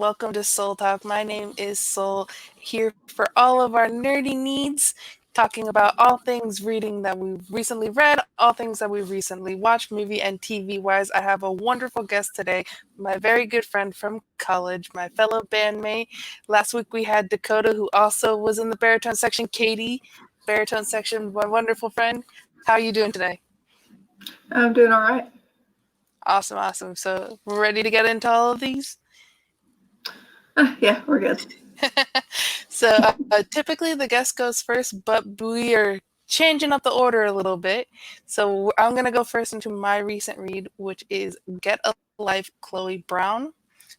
welcome to Soul Talk. My name is Soul, here for all of our nerdy needs, talking about all things reading that we've recently read, all things that we've recently watched, movie and TV wise. I have a wonderful guest today, my very good friend from college, my fellow bandmate. Last week we had Dakota, who also was in the baritone section, Katie, baritone section, my wonderful friend. How are you doing today? I'm doing all right. Awesome, awesome. So we're ready to get into all of these? Yeah, we're good. So typically the guest goes first, but we are changing up the order a little bit. So I'm going to go first into my recent read, which is Get a Life, Chloe Brown.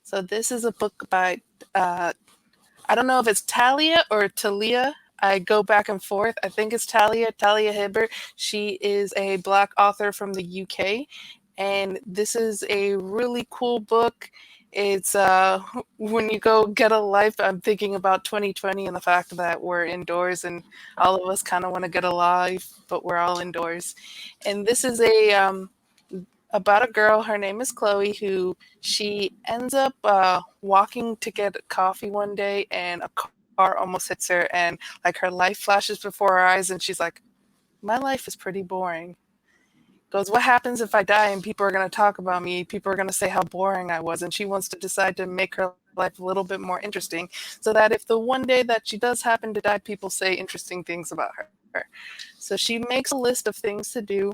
So this is a book by, I don't know if it's Talia or Talia. I go back and forth. I think it's Talia Hibbert. She is a Black author from the UK. And this is a really cool book. It's when you go get a life, I'm thinking about 2020 and the fact that we're indoors and all of us kind of want to get a life, but we're all indoors. And this is a about a girl. Her name is Chloe, who she ends up walking to get coffee one day, and a car almost hits her, and like her life flashes before her eyes, and she's like, "My life is pretty boring." Goes, what happens if I die and people are going to talk about me? People are going to say how boring I was. And she wants to decide to make her life a little bit more interesting so that if the one day that she does happen to die, people say interesting things about her. So she makes a list of things to do.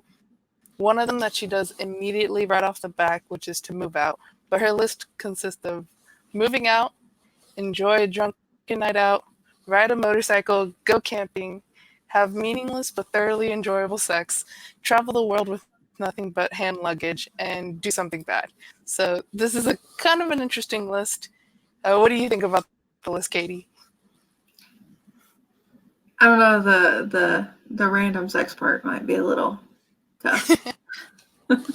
One of them that she does immediately right off the back, which is to move out. But her list consists of moving out, enjoy a drunken night out, ride a motorcycle, go camping, have meaningless but thoroughly enjoyable sex, travel the world with nothing but hand luggage, and do something bad. So this is a kind of an interesting list. What do you think about the list, Katie? I don't know. The random sex part might be a little tough.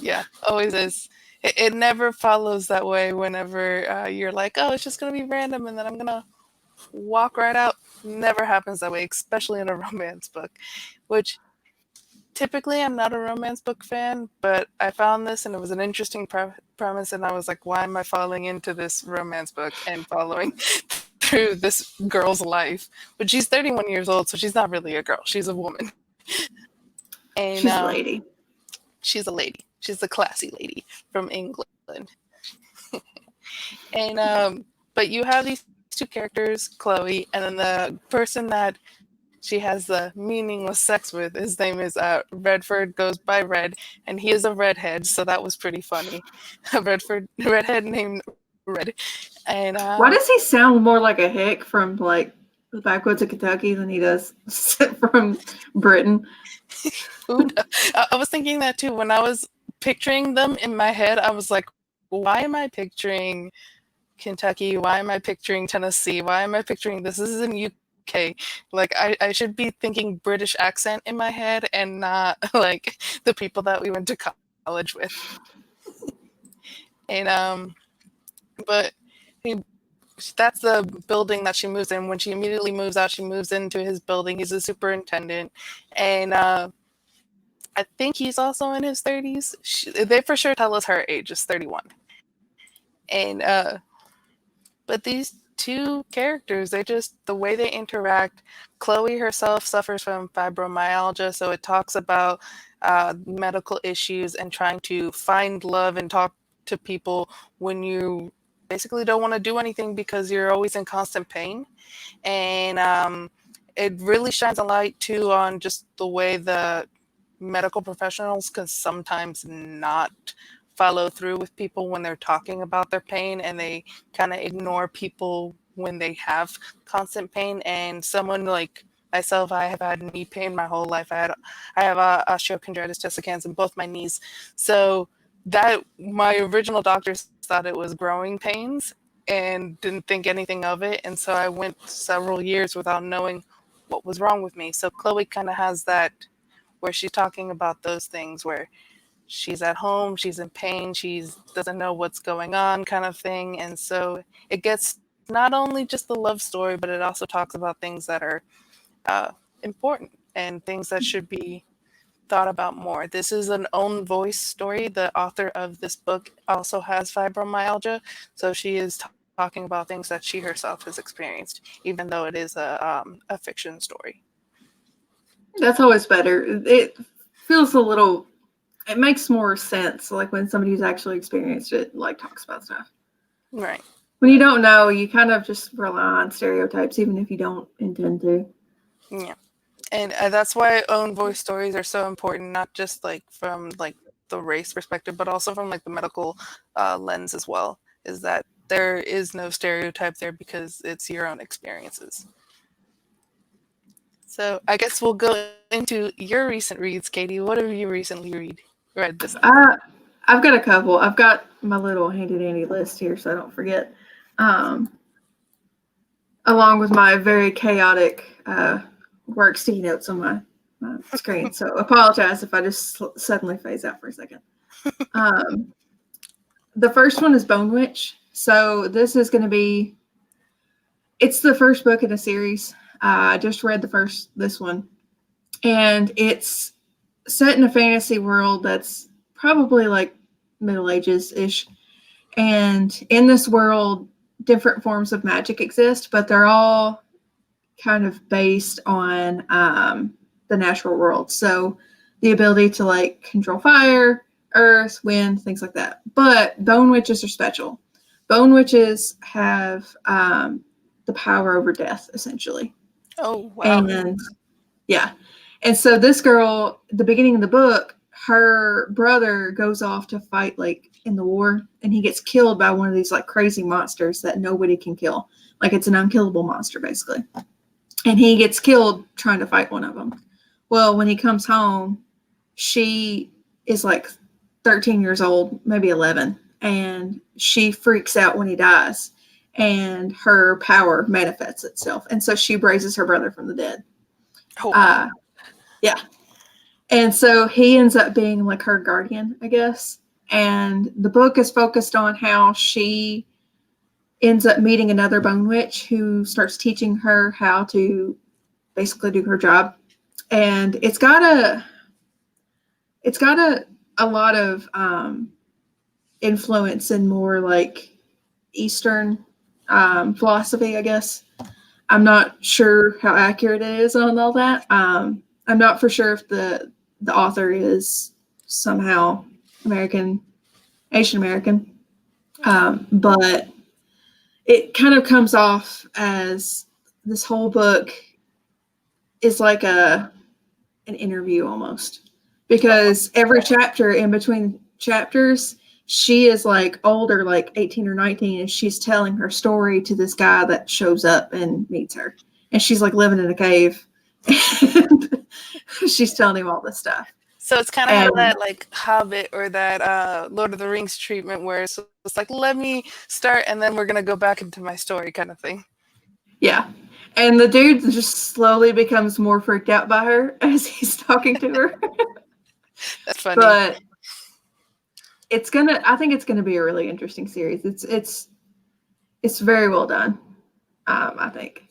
Yeah, always is. It never follows that way whenever you're like, oh, it's just going to be random and then I'm going to walk right out. Never happens that way, especially in a romance book, which typically I'm not a romance book fan, but I found this and it was an interesting premise, and I was like, why am I falling into this romance book and following through this girl's life? But she's 31 years old, so she's not really a girl. She's a woman. And She's a lady. she's a lady. She's a classy lady from England. And but you have these two characters, Chloe, and then the person that she has the meaningless sex with. His name is Redford, goes by Red, and he is a redhead, so that was pretty funny. A redhead named Red, and Why does he sound more like a hick from like the backwoods of Kentucky than he does from Britain? I was thinking that too when I was picturing them in my head. I was like, why am I picturing Kentucky? Why am I picturing Tennessee? Why am I picturing this? This is in UK. Like I should be thinking British accent in my head and not like the people that we went to college with. And but he, that's the building that she moves in. When she immediately moves out, she moves into his building. He's a superintendent, and I think he's also in his 30s. They for sure tell us her age is 31. And but these two characters, they just, the way they interact. Chloe herself suffers from fibromyalgia, so it talks about medical issues and trying to find love and talk to people when you basically don't want to do anything because you're always in constant pain. And it really shines a light too on just the way the medical professionals can sometimes not follow through with people when they're talking about their pain, and they kind of ignore people when they have constant pain. And someone like myself, I have had knee pain my whole life. I have osteochondritis dissecans in both my knees. So that my original doctors thought it was growing pains and didn't think anything of it. And so I went several years without knowing what was wrong with me. So Chloe kind of has that, where she's talking about those things where she's at home, she's in pain, she doesn't know what's going on, kind of thing. And so it gets not only just the love story, but it also talks about things that are important and things that should be thought about more. This is an own voice story. The author of this book also has fibromyalgia, so she is talking about things that she herself has experienced, even though it is a fiction story. That's always better. It feels a little. It makes more sense, like when somebody who's actually experienced it, like talks about stuff. Right. When you don't know, you kind of just rely on stereotypes, even if you don't intend to. Yeah. And that's why own voice stories are so important, not just like from like the race perspective, but also from like the medical lens as well. Is that there is no stereotype there because it's your own experiences. So I guess we'll go into your recent reads, Katie. What have you recently read this month? I've got a couple. I've got my little handy dandy list here, so I don't forget. Um, Along with my very chaotic work sticky notes on my screen. So apologize if I just suddenly phase out for a second. Um, the first one is Bone Witch. So this is going to be, it's the first book in a series. I just read this one. And it's set in a fantasy world that's probably like Middle Ages-ish. And in this world, different forms of magic exist, but they're all kind of based on the natural world. So the ability to like control fire, earth, wind, things like that. But bone witches are special. Bone witches have the power over death, essentially. Oh wow! And yeah. And so this girl, the beginning of the book, her brother goes off to fight like in the war, and he gets killed by one of these like crazy monsters that nobody can kill. Like it's an unkillable monster, basically. And he gets killed trying to fight one of them. Well, when he comes home, she is like 13 years old, maybe 11, and she freaks out when he dies, and her power manifests itself. And so she raises her brother from the dead. Oh wow! Yeah. And so he ends up being like her guardian, I guess. And the book is focused on how she ends up meeting another bone witch who starts teaching her how to basically do her job. And it's got a lot of influence in more like Eastern philosophy, I guess. I'm not sure how accurate it is on all that. I'm not for sure if the author is somehow American, Asian American, but it kind of comes off as this whole book is like an interview almost, because every chapter in between chapters she is like older, like 18 or 19, and she's telling her story to this guy that shows up and meets her, and she's like living in a cave and she's telling him all this stuff. So it's kind of And have that like Hobbit or that Lord of the Rings treatment, where it's like let me start and then we're gonna go back into my story kind of thing. yeah, and the dude just slowly becomes more freaked out by her as he's talking to her. That's funny. But I think it's gonna be a really interesting series. It's very well done. I think.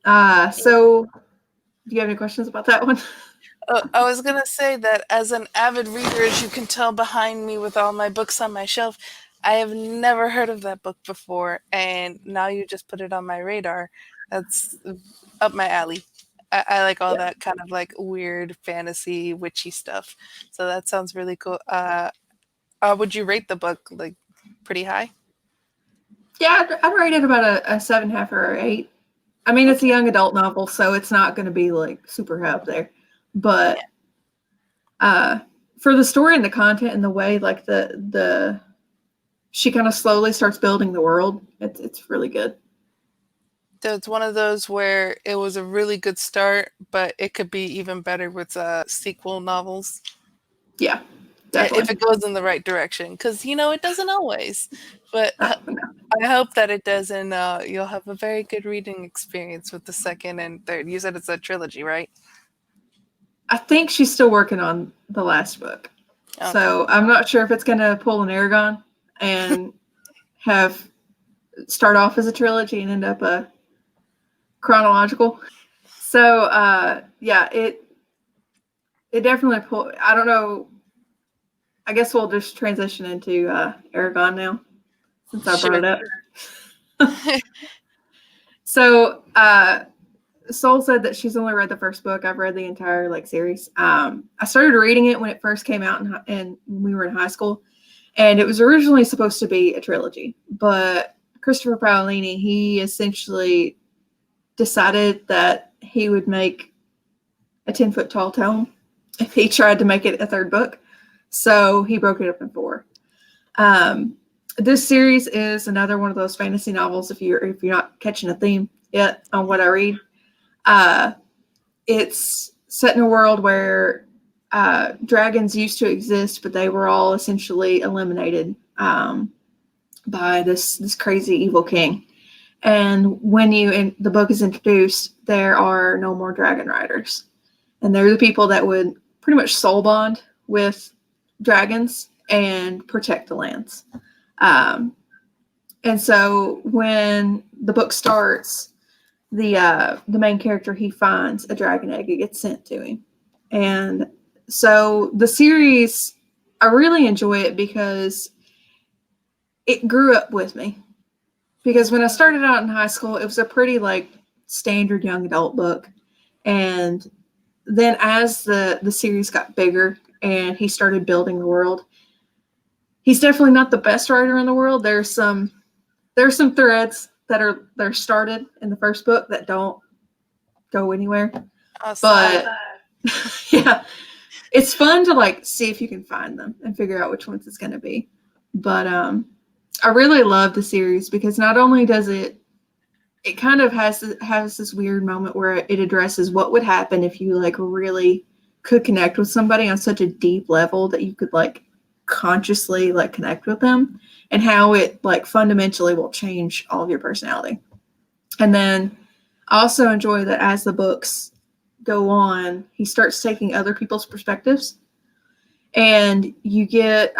So do you have any questions about that one? I was gonna say that as an avid reader, as you can tell behind me with all my books on my shelf, I have never heard of that book before, and now you just put it on my radar. That's up my alley. I like all Yeah. that kind of like weird fantasy witchy stuff. So that sounds really cool. Would you rate the book like pretty high? Yeah, I'd rate it about a 7.5 or 8. I mean, it's a Okay. young adult novel, so it's not going to be like super high up there. Yeah. But uh, for the story and the content and the way, like the she kind of slowly starts building the world. It's really good. So it's one of those where it was a really good start, but it could be even better with sequel novels. Yeah, If definitely. it goes in the right direction, because it doesn't always. But Oh, no. I hope that it does, and you'll have a very good reading experience with the second and third. You said it's a trilogy, right? I think she's still working on the last book, Okay. so I'm not sure if it's going to pull an Aragon and have start off as a trilogy and end up a chronological. So yeah, it definitely pull. I don't know. I guess we'll just transition into Aragon now since I brought Sure. it up. So, Soul said that she's only read the first book. I've read the entire like series. I started reading it when it first came out, and when we were in high school, and it was originally supposed to be a trilogy. But Christopher Paolini, he essentially decided that he would make a 10-foot tall tome if he tried to make it a third book. So he broke it up in 4. This series is another one of those fantasy novels. If you're not catching a theme yet on what I read, it's set in a world where dragons used to exist, but they were all essentially eliminated by this crazy evil king. And when the book is introduced, there are no more dragon riders, and they're the people that would pretty much soul bond with dragons and protect the lands. And so when the book starts, the main character, he finds a dragon egg. It gets sent to him. And so the series, I really enjoy it because it grew up with me. Because when I started out in high school, it was a pretty like standard young adult book. And then as the series got bigger and he started building the world, he's definitely not the best writer in the world. There's some threads that are started in the first book that don't go anywhere. But yeah, it's fun to like see if you can find them and figure out which ones it's going to be. But I really love the series because not only does it kind of has this weird moment where it addresses what would happen if you like really could connect with somebody on such a deep level that you could like consciously like connect with them, and how it like fundamentally will change all of your personality. And then I also enjoy that as the books go on, he starts taking other people's perspectives, and you get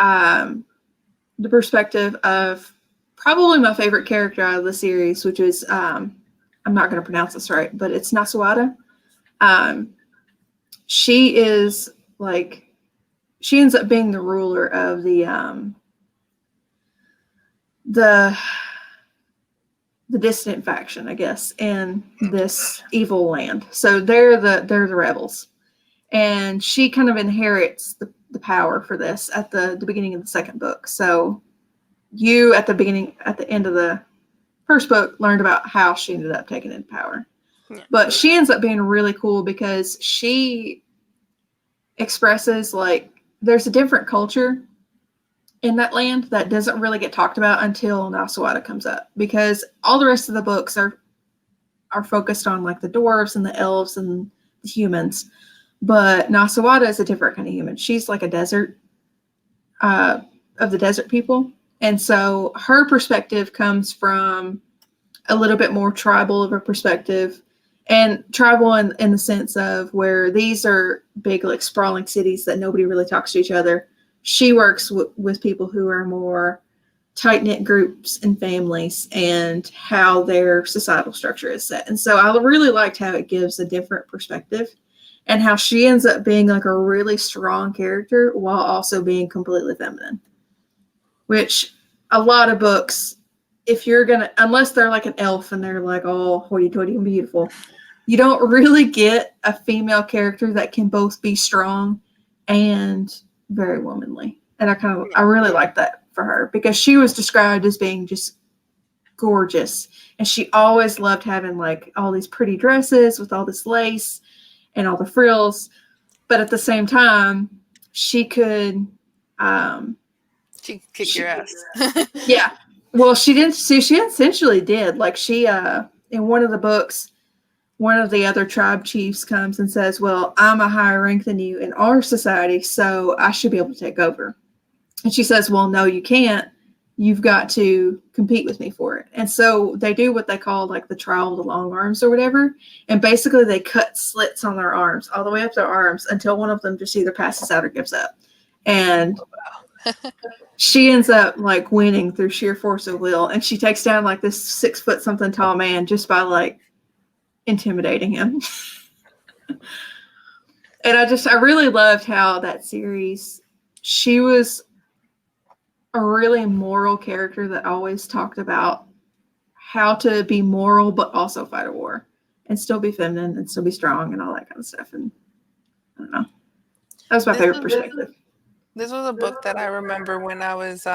the perspective of probably my favorite character out of the series, which is I'm not going to pronounce this right, but it's Nasuada. She is like, she ends up being the ruler of the dissident faction, I guess, in this evil land. So they're the rebels, and she kind of inherits the power for this at the beginning of the second book. So you at the end of the first book learned about how she ended up taking into power. Yeah. But she ends up being really cool because she expresses like there's a different culture in that land that doesn't really get talked about until Nasuada comes up, because all the rest of the books are focused on like the dwarves and the elves and the humans, but Nasuada is a different kind of human. She's like a desert of the desert people, and so her perspective comes from a little bit more tribal of a perspective, and tribal in the sense of where these are big like sprawling cities that nobody really talks to each other. She works with people who are more tight-knit groups and families and how their societal structure is set. And so I really liked how it gives a different perspective, and how she ends up being like a really strong character while also being completely feminine, which a lot of books, if you're going to, unless they're like an elf and they're like all hoity-toity and beautiful, you don't really get a female character that can both be strong and very womanly. And I really like that for her, because she was described as being just gorgeous, and she always loved having like all these pretty dresses with all this lace and all the frills, but at the same time she could kick your ass. Yeah, well, she essentially did. Like she in one of the books, one of the other tribe chiefs comes and says, well, I'm a higher rank than you in our society, so I should be able to take over. And she says, well, no, you can't. You've got to compete with me for it. And so they do what they call like the trial of the long arms or whatever. And basically they cut slits on their arms all the way up their arms until one of them just either passes out or gives up. And she ends up like winning through sheer force of will. And she takes down like this 6 foot something tall man just by like intimidating him. And I really loved how that series, she was a really moral character that always talked about how to be moral but also fight a war and still be feminine and still be strong and all that kind of stuff. And I don't know. That was my This favorite was perspective. this was a book that I remember when I was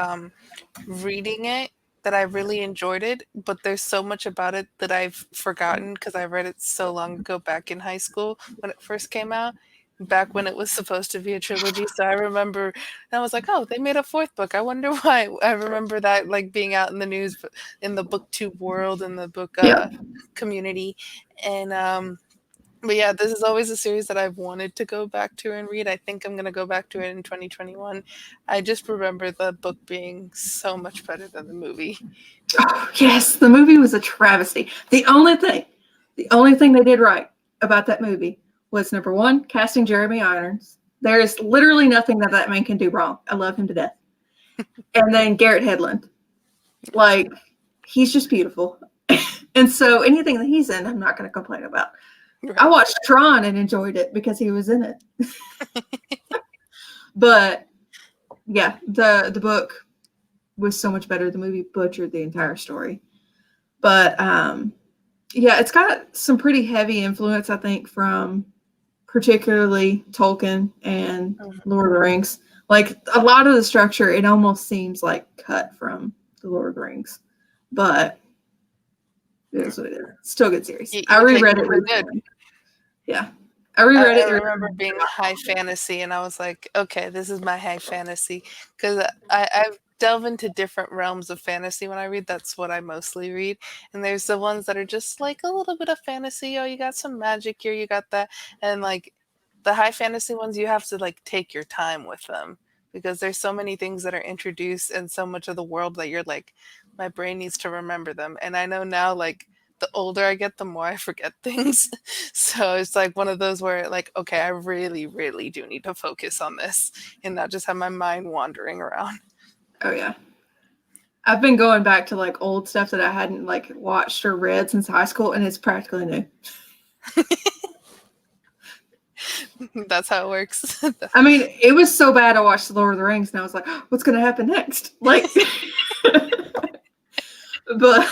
reading it that I really enjoyed it, but there's so much about it that I've forgotten because I read it so long ago back in high school when it first came out, back when it was supposed to be a trilogy. So I remember, and I was like, oh, they made a fourth book. I wonder why. I remember that like being out in the news, in the booktube world, in the book Yep. community, and but yeah, this is always a series that I've wanted to go back to and read. I think I'm gonna go back to it in 2021. I just remember the book being so much better than the movie. Oh, yes, the movie was a travesty. The only thing they did right about that movie was number one, casting Jeremy Irons. There is literally nothing that man can do wrong. I love him to death. And then Garrett Hedlund, like he's just beautiful. And so anything that he's in, I'm not going to complain about. I Right. watched Tron and enjoyed it because he was in it. But yeah, the book was so much better. The movie butchered the entire story. But yeah, it's got some pretty heavy influence, I think, from particularly Tolkien and Mhm. Lord of the Rings. Like a lot of the structure, it almost seems like cut from the Lord of the Rings. But it is what it is. Still a good series. I You take reread it it for good. recently. Yeah. I reread it I the remember being high fantasy, and I was like, okay, this is my high fantasy. Because I've delved into different realms of fantasy when I read. That's what I mostly read. And there's the ones that are just like a little bit of fantasy. Oh, you got some magic here, you got that. And like the high fantasy ones, you have to like take your time with them because there's so many things that are introduced and so much of the world that you're like, my brain needs to remember them. And I know now, like, the older I get, the more I forget things. So it's like one of those where like, okay, I really, really do need to focus on this and not just have my mind wandering around. Oh yeah. I've been going back to like old stuff that I hadn't like watched or read since high school, and it's practically new. That's how it works. I mean, it was so bad I watched The Lord of the Rings and I was like, oh, what's going to happen next? Like, but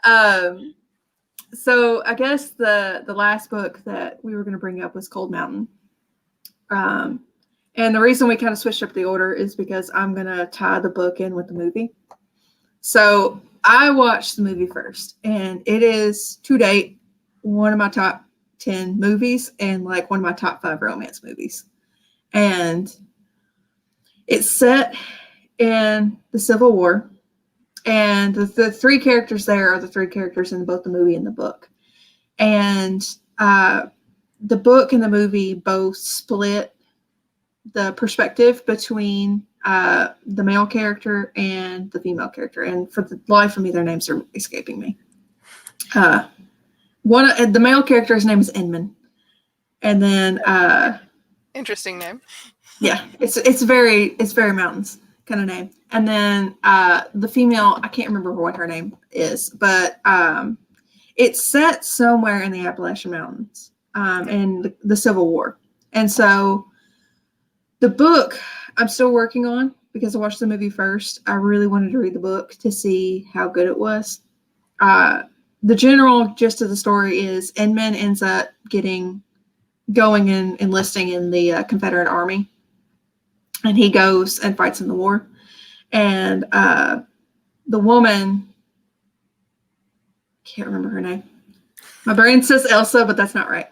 um, so I guess the last book that we were going to bring up was Cold Mountain. Um, and the reason we kind of switched up the order is because I'm going to tie the book in with the movie. So I watched the movie first, and it is to date one of my top 10 movies and like one of my top 5 romance movies. And it's set in the Civil War, and the three characters there are the three characters in both the movie and the book. And the book and the movie both split the perspective between the male character and the female character. And for the life of me, their names are escaping me. The male character's name is Inman, and then Interesting name. yeah, it's very mountains kind of name. And then the female, I can't remember what her name is, but it's set somewhere in the Appalachian Mountains in the Civil War. And so the book I'm still working on because I watched the movie first. I really wanted to read the book to see how good it was. The general gist of the story is Inman ends up going and enlisting in the Confederate Army, and he goes and fights in the war. And the woman, can't remember her name. My brain says Elsa, but that's not right.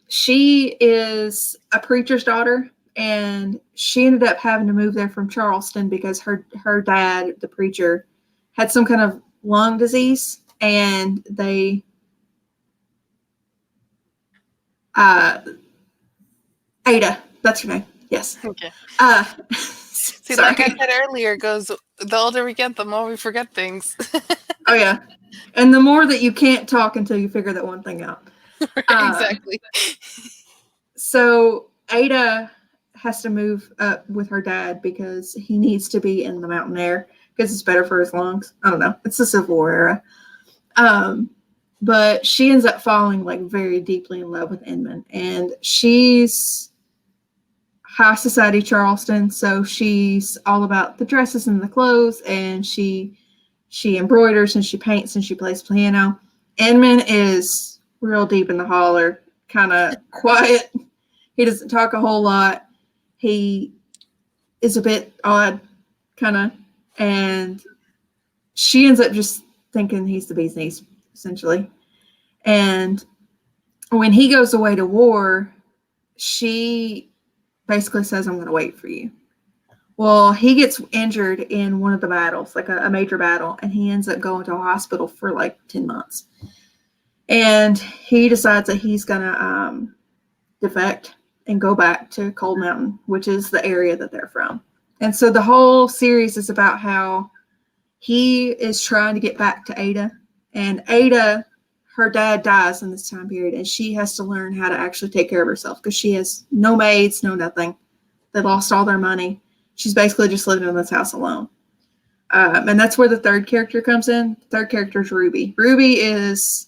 She is a preacher's daughter, and she ended up having to move there from Charleston because her dad, the preacher, had some kind of lung disease, and they Ada, that's her name. Yes. Okay. See, Sorry. like I said earlier, it goes the older we get, the more we forget things. Oh yeah, and the more that you can't talk until you figure that one thing out. Exactly. So Ada has to move up with her dad because he needs to be in the mountain air because it's better for his lungs. I don't know. It's the Civil War era. But she ends up falling like very deeply in love with Inman, and she's high society Charleston, so she's all about the dresses and the clothes, and she She embroiders and she paints and she plays piano. Inman is real deep in the holler, kind of quiet. He doesn't talk a whole lot. He is a bit odd, kind of, and she ends up just thinking he's the bee's knees, essentially. And when he goes away to war, she basically says, I'm going to wait for you. Well, he gets injured in one of the battles, like a major battle, and he ends up going to a hospital for like 10 months. And he decides that he's going to defect and go back to Cold Mountain, which is the area that they're from. And so the whole series is about how he is trying to get back to Ada. And Ada, her dad dies in this time period, and she has to learn how to actually take care of herself because she has no maids, no nothing. They lost all their money. She's basically just living in this house alone. And that's where the third character comes in. The third character is Ruby. Ruby is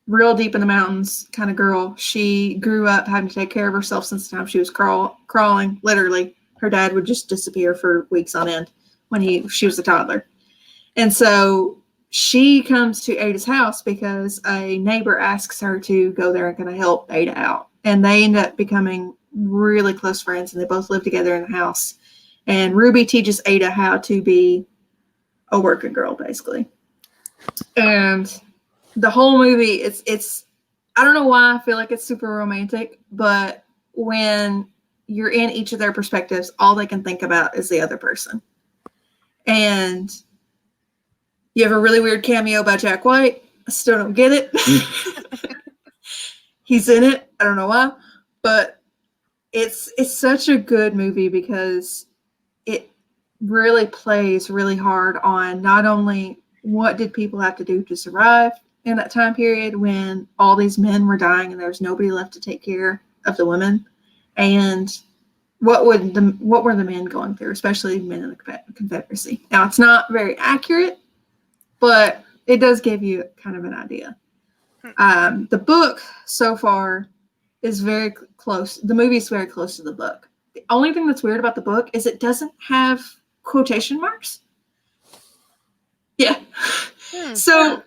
real deep in the mountains kind of girl. She grew up having to take care of herself since the time she was crawling, literally. Her dad would just disappear for weeks on end when she was a toddler. And so she comes to Ada's house because a neighbor asks her to go there and kind of help Ada out. And they end up becoming really close friends, and they both live together in the house. And Ruby teaches Ada how to be a working girl, basically. And the whole movie, it's I don't know why I feel like it's super romantic, but when you're in each of their perspectives, all they can think about is the other person. And you have a really weird cameo by Jack White. I still don't get it. He's in it. I don't know why, but it's such a good movie because it really plays really hard on not only what did people have to do to survive in that time period when all these men were dying and there was nobody left to take care of the women, and what were the men going through, especially men in the Confederacy. Now, it's not very accurate, but it does give you kind of an idea. The book so far is very close. The movie is very close to the book. The only thing that's weird about the book is it doesn't have quotation marks. Yeah. So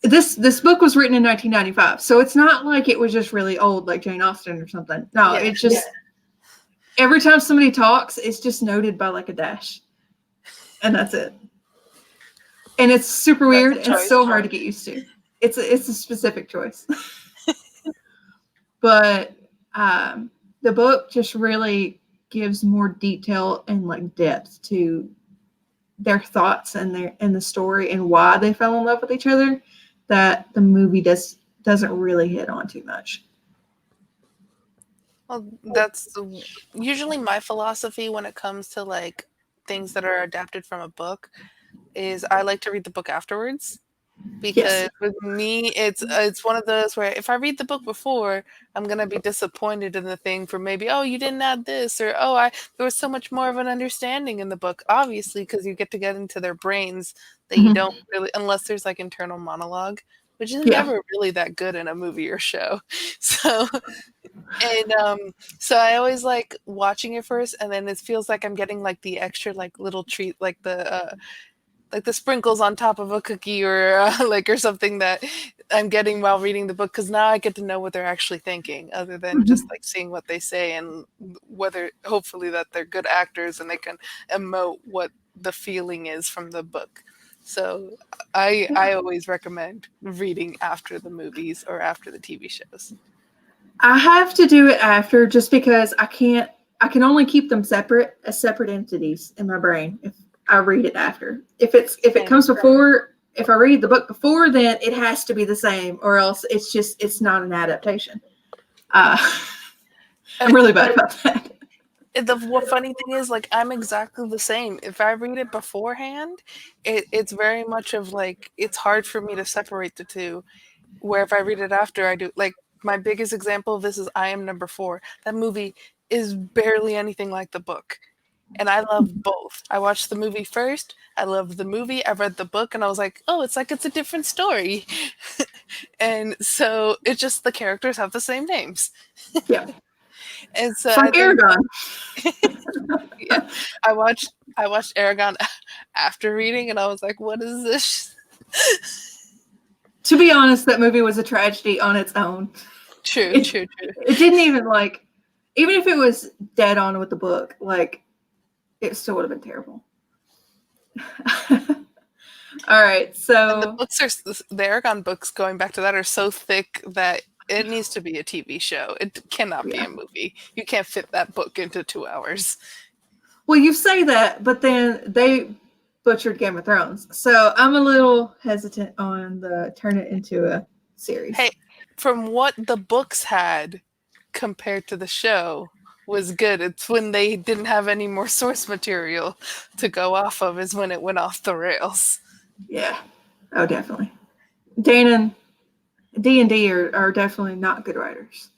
this book was written in 1995, so it's not like it was just really old, like Jane Austen or something. No, it's just every time somebody talks, it's just noted by like a dash, and that's it. And it's super weird and so hard to get used to. It's a specific choice. But the book just really gives more detail and like depth to their thoughts and the story and why they fell in love with each other that the movie doesn't really hit on too much. Well, that's usually my philosophy when it comes to like things that are adapted from a book is I like to read the book afterwards. Because with me, it's one of those where if I read the book before, I'm gonna be disappointed in the thing for maybe, oh, you didn't add this, or oh, there was so much more of an understanding in the book. Obviously, because you get to get into their brains that you don't really, unless there's like internal monologue, which is never really that good in a movie or show. So, and so I always like watching it first, and then it feels like I'm getting like the extra like little treat, like the sprinkles on top of a cookie or or something that I'm getting while reading the book, because now I get to know what they're actually thinking other than just like seeing what they say and whether hopefully that they're good actors and they can emote what the feeling is from the book. So I always recommend reading after the movies or after the TV shows. I have to do it after just because I can only keep them separate as separate entities in my brain if I read it after. If it comes before, if I read the book before, then it has to be the same, or else it's not an adaptation. I'm really bad about that. The funny thing is, like, I'm exactly the same. If I read it beforehand, it's very much of like it's hard for me to separate the two. Where if I read it after, I do. Like my biggest example of this is I Am Number Four. That movie is barely anything like the book. And I love both. I watched the movie first. I loved the movie. I read the book and I was like, oh, it's like it's a different story. And so it's just the characters have the same names. Yeah. And so It's I like think Aragon. yeah, I watched Aragon after reading, and I was like, "What is this?" To be honest, that movie was a tragedy on its own. True, It, true, true. it didn't even like, even if it was dead on with the book, like, it still would have been terrible. All right, And the so books are the Aragon books. Going back to that, are so thick that it needs to be a TV show. It cannot be yeah. a movie. You can't fit that book into 2 hours. Well, you say that, but then they butchered Game of Thrones, so I'm a little hesitant on the turn it into a series. Hey, from what the books had compared to the show was good. It's when they didn't have any more source material to go off of is when it went off the rails. Yeah. Oh, definitely. Dana and D&D are definitely not good writers.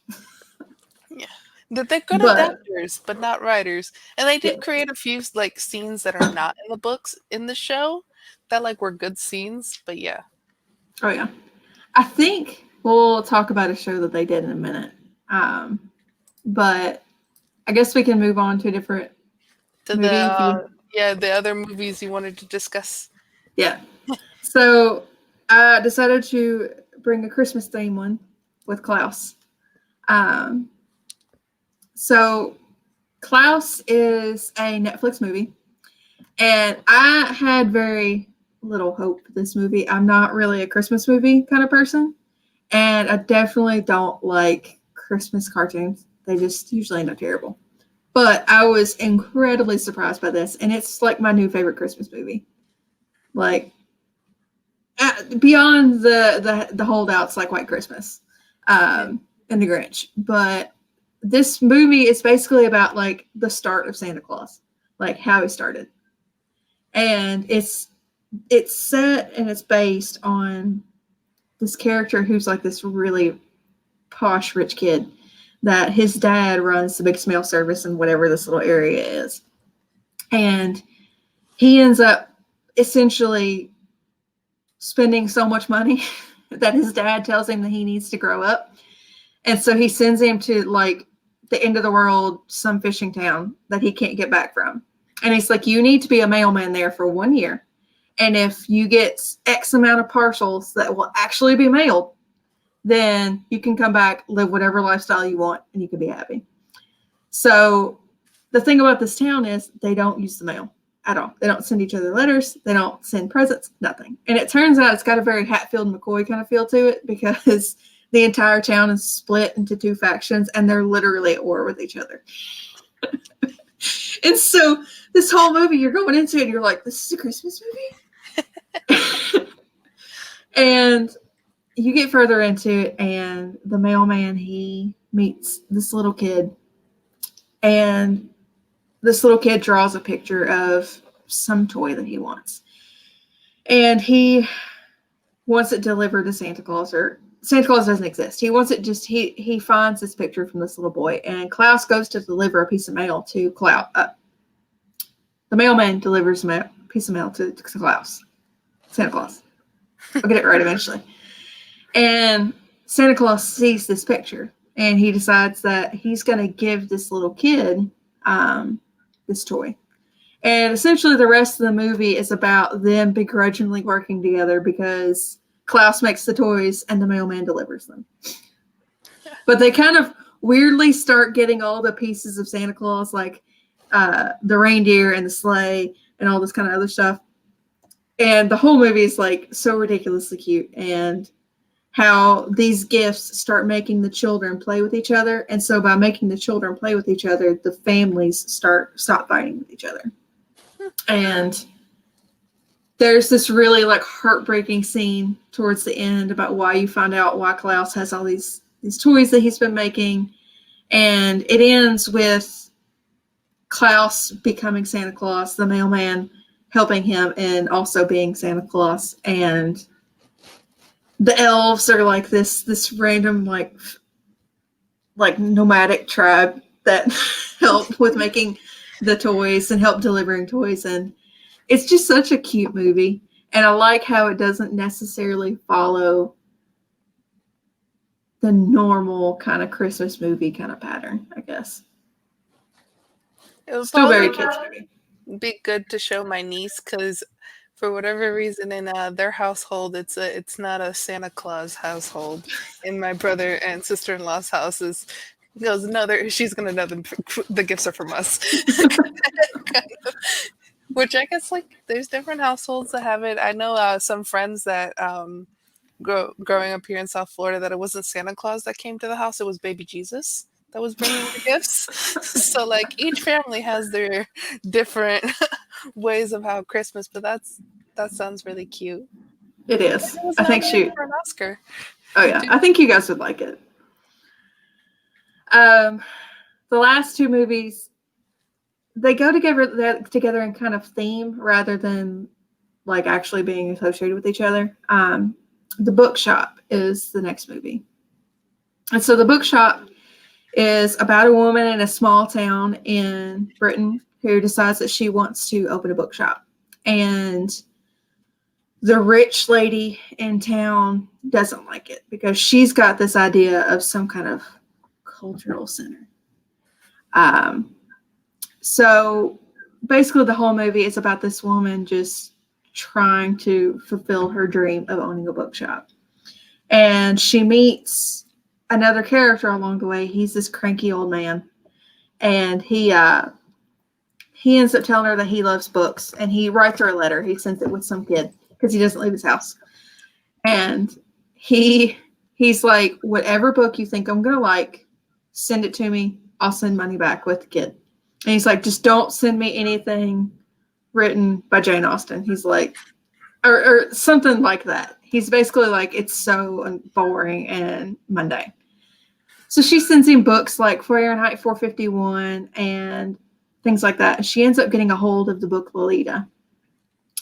Yeah. They're good But adapters, but not writers. And they yeah. did create a few like scenes that are not in the books in the show that like were good scenes, but yeah. Oh yeah. I think we'll talk about a show that they did in a minute. But I guess we can move on to a different To the movie if you yeah, the other movies you wanted to discuss. yeah. So I decided to bring a Christmas theme one with Klaus. Um, so Klaus is a Netflix movie, and I had very little hope for this movie. I'm not really a Christmas movie kind of person, and I definitely don't like Christmas cartoons. They just usually end up terrible. But I was incredibly surprised by this, and it's like my new favorite Christmas movie. Like beyond the holdouts like White Christmas, and The Grinch, but this movie is basically about like the start of Santa Claus, like how he started, and it's set and it's based on this character who's like this really posh rich kid that his dad runs the biggest mail service in whatever this little area is, and he ends up essentially spending so much money that his dad tells him that he needs to grow up. And so he sends him to like the end of the world, some fishing town that he can't get back from. And he's like, you need to be a mailman there for 1 year. And if you get X amount of parcels that will actually be mailed, then you can come back, live whatever lifestyle you want, and you can be happy. So the thing about this town is they don't use the mail at all. They don't send each other letters. They don't send presents, nothing. And it turns out it's got a very Hatfield and McCoy kind of feel to it because the entire town is split into two factions and they're literally at war with each other. And so this whole movie, you're going into it and you're like, this is a Christmas movie? And you get further into it and the mailman, he meets this little kid, and this little kid draws a picture of some toy that he wants. And he wants it delivered to Santa Claus, or Santa Claus doesn't exist. He wants it just, he finds this picture from this little boy, and Klaus goes to deliver a piece of mail to Klaus. The mailman delivers a piece of mail to Klaus. Santa Claus. I'll get it right eventually. And Santa Claus sees this picture, and he decides that he's going to give this little kid this toy. And essentially the rest of the movie is about them begrudgingly working together because Klaus makes the toys and the mailman delivers them. But they kind of weirdly start getting all the pieces of Santa Claus, like the reindeer and the sleigh and all this kind of other stuff. And the whole movie is like so ridiculously cute, and how these gifts start making the children play with each other. And so by making the children play with each other, the families stop fighting with each other. And there's this really like heartbreaking scene towards the end about why you find out why Klaus has all these toys that he's been making. And it ends with Klaus becoming Santa Claus, the mailman helping him and also being Santa Claus. And the elves are like this random like nomadic tribe that help with making the toys and help delivering toys. And it's just such a cute movie. And I like how it doesn't necessarily follow the normal kind of Christmas movie kind of pattern, I guess. It would Still very probably kids movie. be good to show my niece because for whatever reason in their household it's not a Santa Claus household. In my brother and sister-in-law's houses, he goes, no, she's gonna know the gifts are from us. Which I guess like there's different households that have it. I know some friends that growing up here in South Florida that it wasn't Santa Claus that came to the house, it was baby Jesus that was bringing the gifts. So like each family has their different ways of how Christmas, but that sounds really cute. It And is. it was I think nominated she. for an Oscar. Oh yeah, I think you guys would like it. Um, the last two movies, they go together in kind of theme rather than like actually being associated with each other. The Bookshop is the next movie, and so the Bookshop is about a woman in a small town in Britain who decides that she wants to open a bookshop, and the rich lady in town doesn't like it because she's got this idea of some kind of cultural center. Um, so basically, the whole movie is about this woman just trying to fulfill her dream of owning a bookshop. And she meets another character along the way. He's this cranky old man, and he ends up telling her that he loves books, and he writes her a letter. He sends it with some kid because he doesn't leave his house, and he's like, whatever book you think I'm gonna like, send it to me. I'll send money back with the kid. And he's like, just don't send me anything written by Jane Austen. He's like, or something like that. He's basically like, it's so boring and mundane. So she sends him books like Fahrenheit 451 and things like that. And she ends up getting a hold of the book Lolita.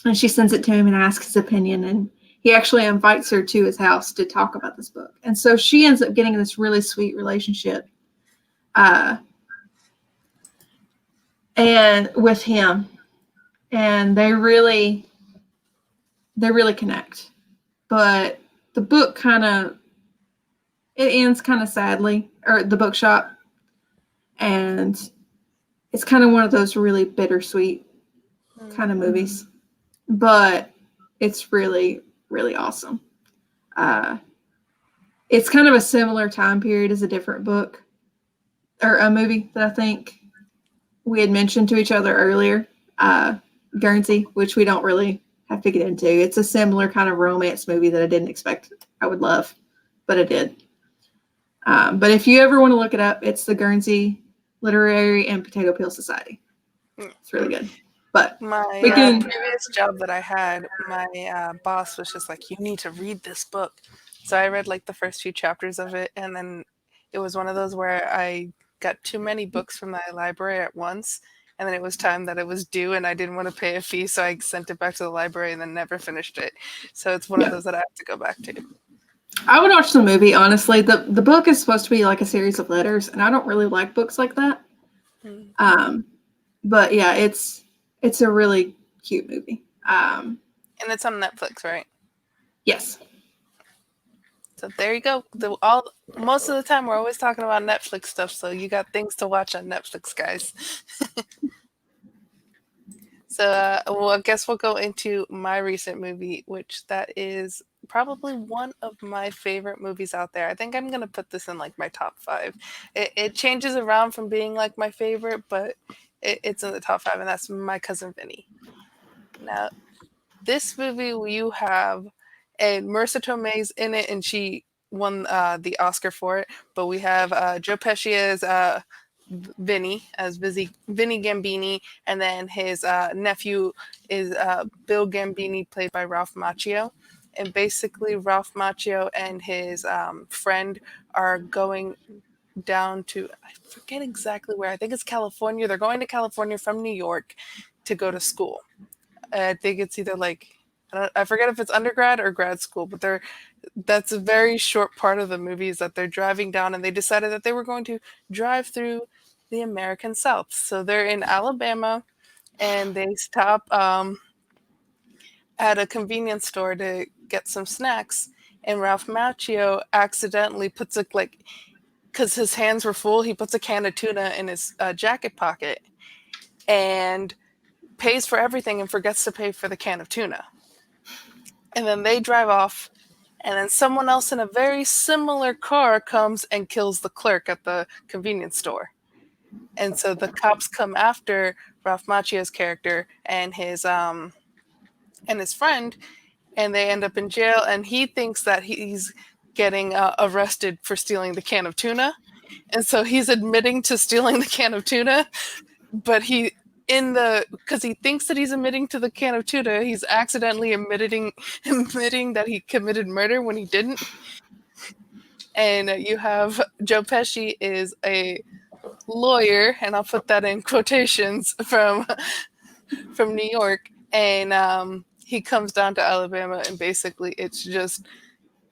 And she sends it to him and asks his opinion. And he actually invites her to his house to talk about this book. And so she ends up getting this really sweet relationship and with him. And they really connect. But the book it ends kind of sadly, or the bookshop. And it's kind of one of those really bittersweet kind of movies. But it's really, really awesome. It's kind of a similar time period as a different book or a movie that I think we had mentioned to each other earlier, Guernsey, which we don't really have to get into. It's a similar kind of romance movie that I didn't expect I would love, but I did. But if you ever want to look it up, it's the Guernsey Literary and Potato Peel Society. It's really good. But my previous job that I had, my boss was just like, you need to read this book. So I read like the first few chapters of it, and then it was one of those where I got too many books from my library at once, and then it was time that it was due, and I didn't want to pay a fee, so I sent it back to the library and then never finished it. So it's one of those that I have to go back to. I would watch the movie, honestly. The book is supposed to be like a series of letters, and I don't really like books like that. But yeah, it's a really cute movie. And it's on Netflix, right? Yes. So there you go. Most of the time we're always talking about Netflix stuff, so you got things to watch on Netflix, guys. So, well, I guess we'll go into my recent movie, which that is probably one of my favorite movies out there. I think I'm gonna put this in like my top 5. It changes around from being like my favorite, but it's in the top 5, and that's My Cousin Vinny. Now, this movie you have, and Marissa Tomei's in it, and she won the Oscar for it. But we have Joe Pesci as Vinny, Vinny Gambini, and then his nephew is Bill Gambini, played by Ralph Macchio. And basically, Ralph Macchio and his friend are going down to, I forget exactly where. I think it's California. They're going to California from New York to go to school. I think it's either like I forget if it's undergrad or grad school, but that's a very short part of the movie is that they're driving down and they decided that they were going to drive through the American South. So they're in Alabama and they stop at a convenience store to get some snacks. and Ralph Macchio accidentally puts a because his hands were full, he puts a can of tuna in his jacket pocket and pays for everything and forgets to pay for the can of tuna. And then they drive off, and then someone else in a very similar car comes and kills the clerk at the convenience store. And so the cops come after Ralph Macchio's character and his friend, and they end up in jail. And he thinks that he's getting arrested for stealing the can of tuna, and so he's admitting to stealing the can of tuna. But because he thinks that he's admitting to the can of tuna, he's accidentally admitting that he committed murder when he didn't. And you have Joe Pesci is a lawyer, and I'll put that in quotations from New York, and he comes down to Alabama, and basically it's just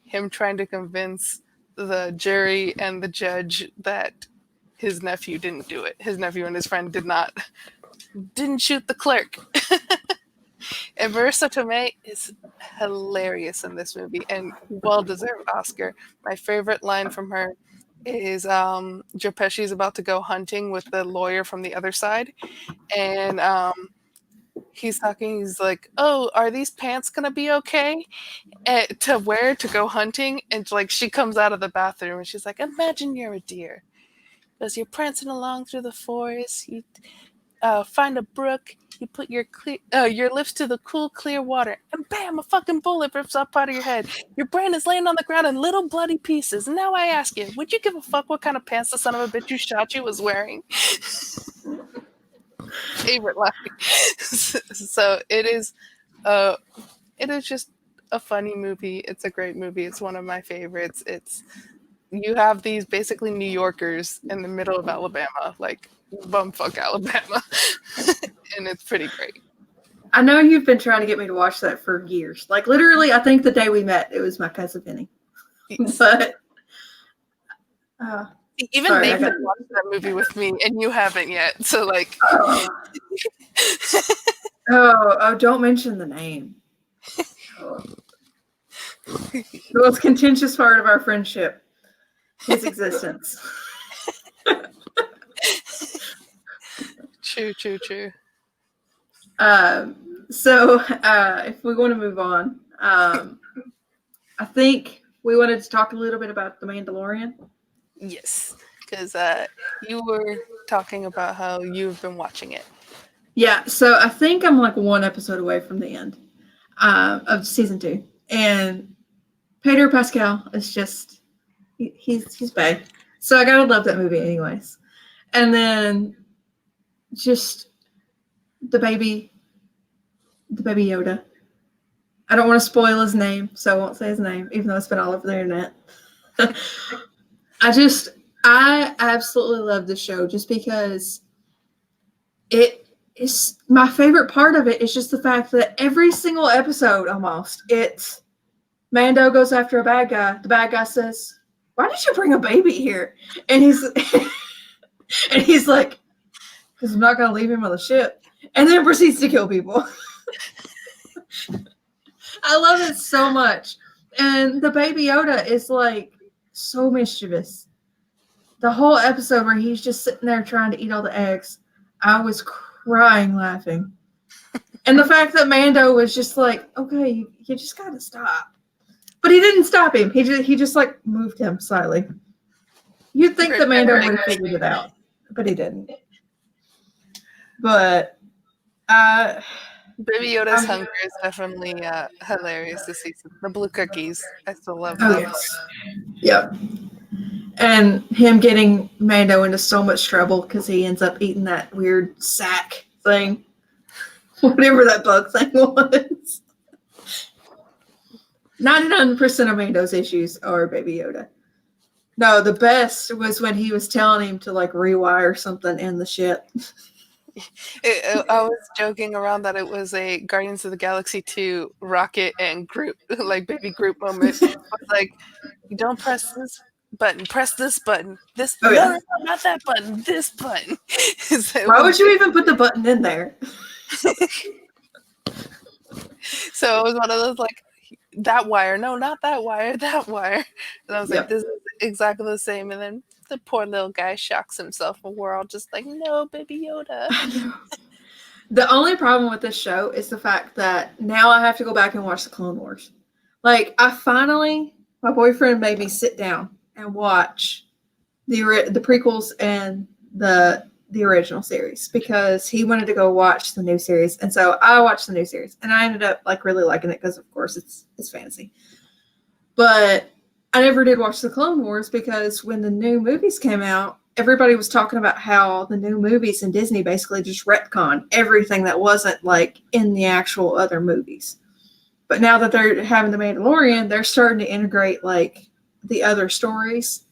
him trying to convince the jury and the judge that his nephew didn't do it. His nephew and his friend didn't shoot the clerk. And Marissa Tomei is hilarious in this movie and well-deserved Oscar. My favorite line from her is Joe Pesci's about to go hunting with the lawyer from the other side, and he's talking. He's like, "Oh, are these pants gonna be okay to wear to go hunting?" And like she comes out of the bathroom and she's like, "Imagine you're a deer, as you're prancing along through the forest. You find a brook. You put your lips to the cool, clear water, and bam, a fucking bullet rips up out of your head. Your brain is laying on the ground in little bloody pieces. And now I ask you, would you give a fuck what kind of pants the son of a bitch who shot you was wearing?" Favorite line. So it is just a funny movie. It's a great movie. It's one of my favorites. You have these basically New Yorkers in the middle of Alabama, like bumfuck Alabama, and it's pretty great. I know you've been trying to get me to watch that for years. Like literally, I think the day we met, it was my cousin Penny. Yes. But even Nathan watched that movie with me, and you haven't yet. So like, oh, don't mention the name. The most contentious part of our friendship, his existence. True. So if we want to move on, I think we wanted to talk a little bit about The Mandalorian. Yes, because you were talking about how you've been watching it. Yeah, so I think I'm like one episode away from the end of season 2, and Pedro Pascal is just he's bae. So I gotta love that movie anyways. And then just the baby Yoda. I don't want to spoil his name, so I won't say his name, even though it's been all over the internet. I absolutely love the show just because it is my favorite part of it is just the fact that every single episode almost it's Mando goes after a bad guy. The bad guy says, "Why did you bring a baby here?" And he's like, "Because I'm not going to leave him on the ship." And then proceeds to kill people. I love it so much. And the baby Yoda is like so mischievous. The whole episode where he's just sitting there trying to eat all the eggs, I was crying laughing. And the fact that Mando was just like, "Okay, you just got to stop." But he didn't stop him. He just like moved him slightly. You'd think that Mando would have figured it out, but he didn't. But Baby Yoda's hunger is definitely hilarious this season. The blue cookies, I still love them. Yes. Yep. And him getting Mando into so much trouble because he ends up eating that weird sack thing. Whatever that bug thing was. 99% of Mando's issues are Baby Yoda. No, the best was when he was telling him to like rewire something in the ship. I was joking around that it was a Guardians of the Galaxy 2 Rocket and Groot, like baby Groot moment. I was like, "You don't press this button, press this button. This no, not that button, this button." So why would you even put the button in there? So it was one of those like that wire. No, not that wire, that wire. And I was like, Yep. this is exactly the same. And then the poor little guy shocks himself, and we're all just like, no, Baby Yoda. I know. The only problem with this show is the fact that now I have to go back and watch the Clone Wars. Like, my boyfriend made me sit down and watch the prequels and the original series because he wanted to go watch the new series, and so I watched the new series, and I ended up like really liking it because, of course, it's fantasy. But I never did watch the Clone Wars because when the new movies came out, everybody was talking about how the new movies in Disney basically just retcon everything that wasn't like in the actual other movies. But now that they're having the Mandalorian, they're starting to integrate like the other stories.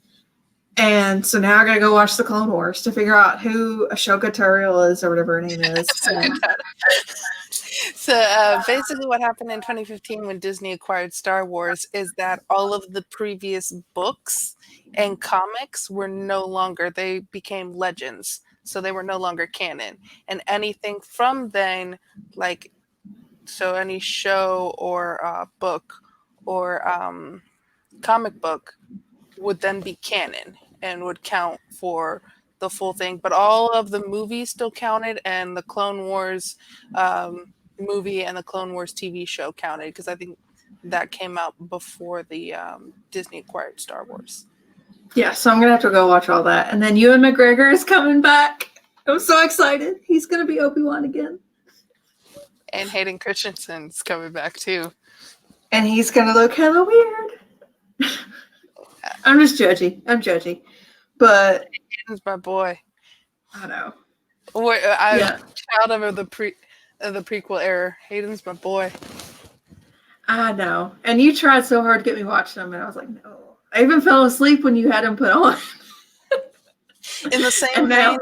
And so now I gotta go watch the Clone Wars to figure out who Ashoka Turiel is or whatever her name is. So basically, what happened in 2015 when Disney acquired Star Wars is that all of the previous books and comics were no longer, they became legends. So they were no longer canon. And anything from then, like, so any show or book or comic book would then be canon and would count for the full thing. But all of the movies still counted, and the Clone Wars movie and the Clone Wars TV show counted because I think that came out before the Disney acquired Star Wars. Yeah, so I'm gonna have to go watch all that. And then Ewan McGregor is coming back. I'm so excited. He's gonna be Obi-Wan again. And Hayden Christensen's coming back too. And he's gonna look hella weird. I'm just judgy. I'm judgy. But Hayden's my boy. I know. I'm Yeah. child of the prequel era. Hayden's my boy. I know. And you tried so hard to get me watching them, and I was like, no. I even fell asleep when you had them put on. In the same vein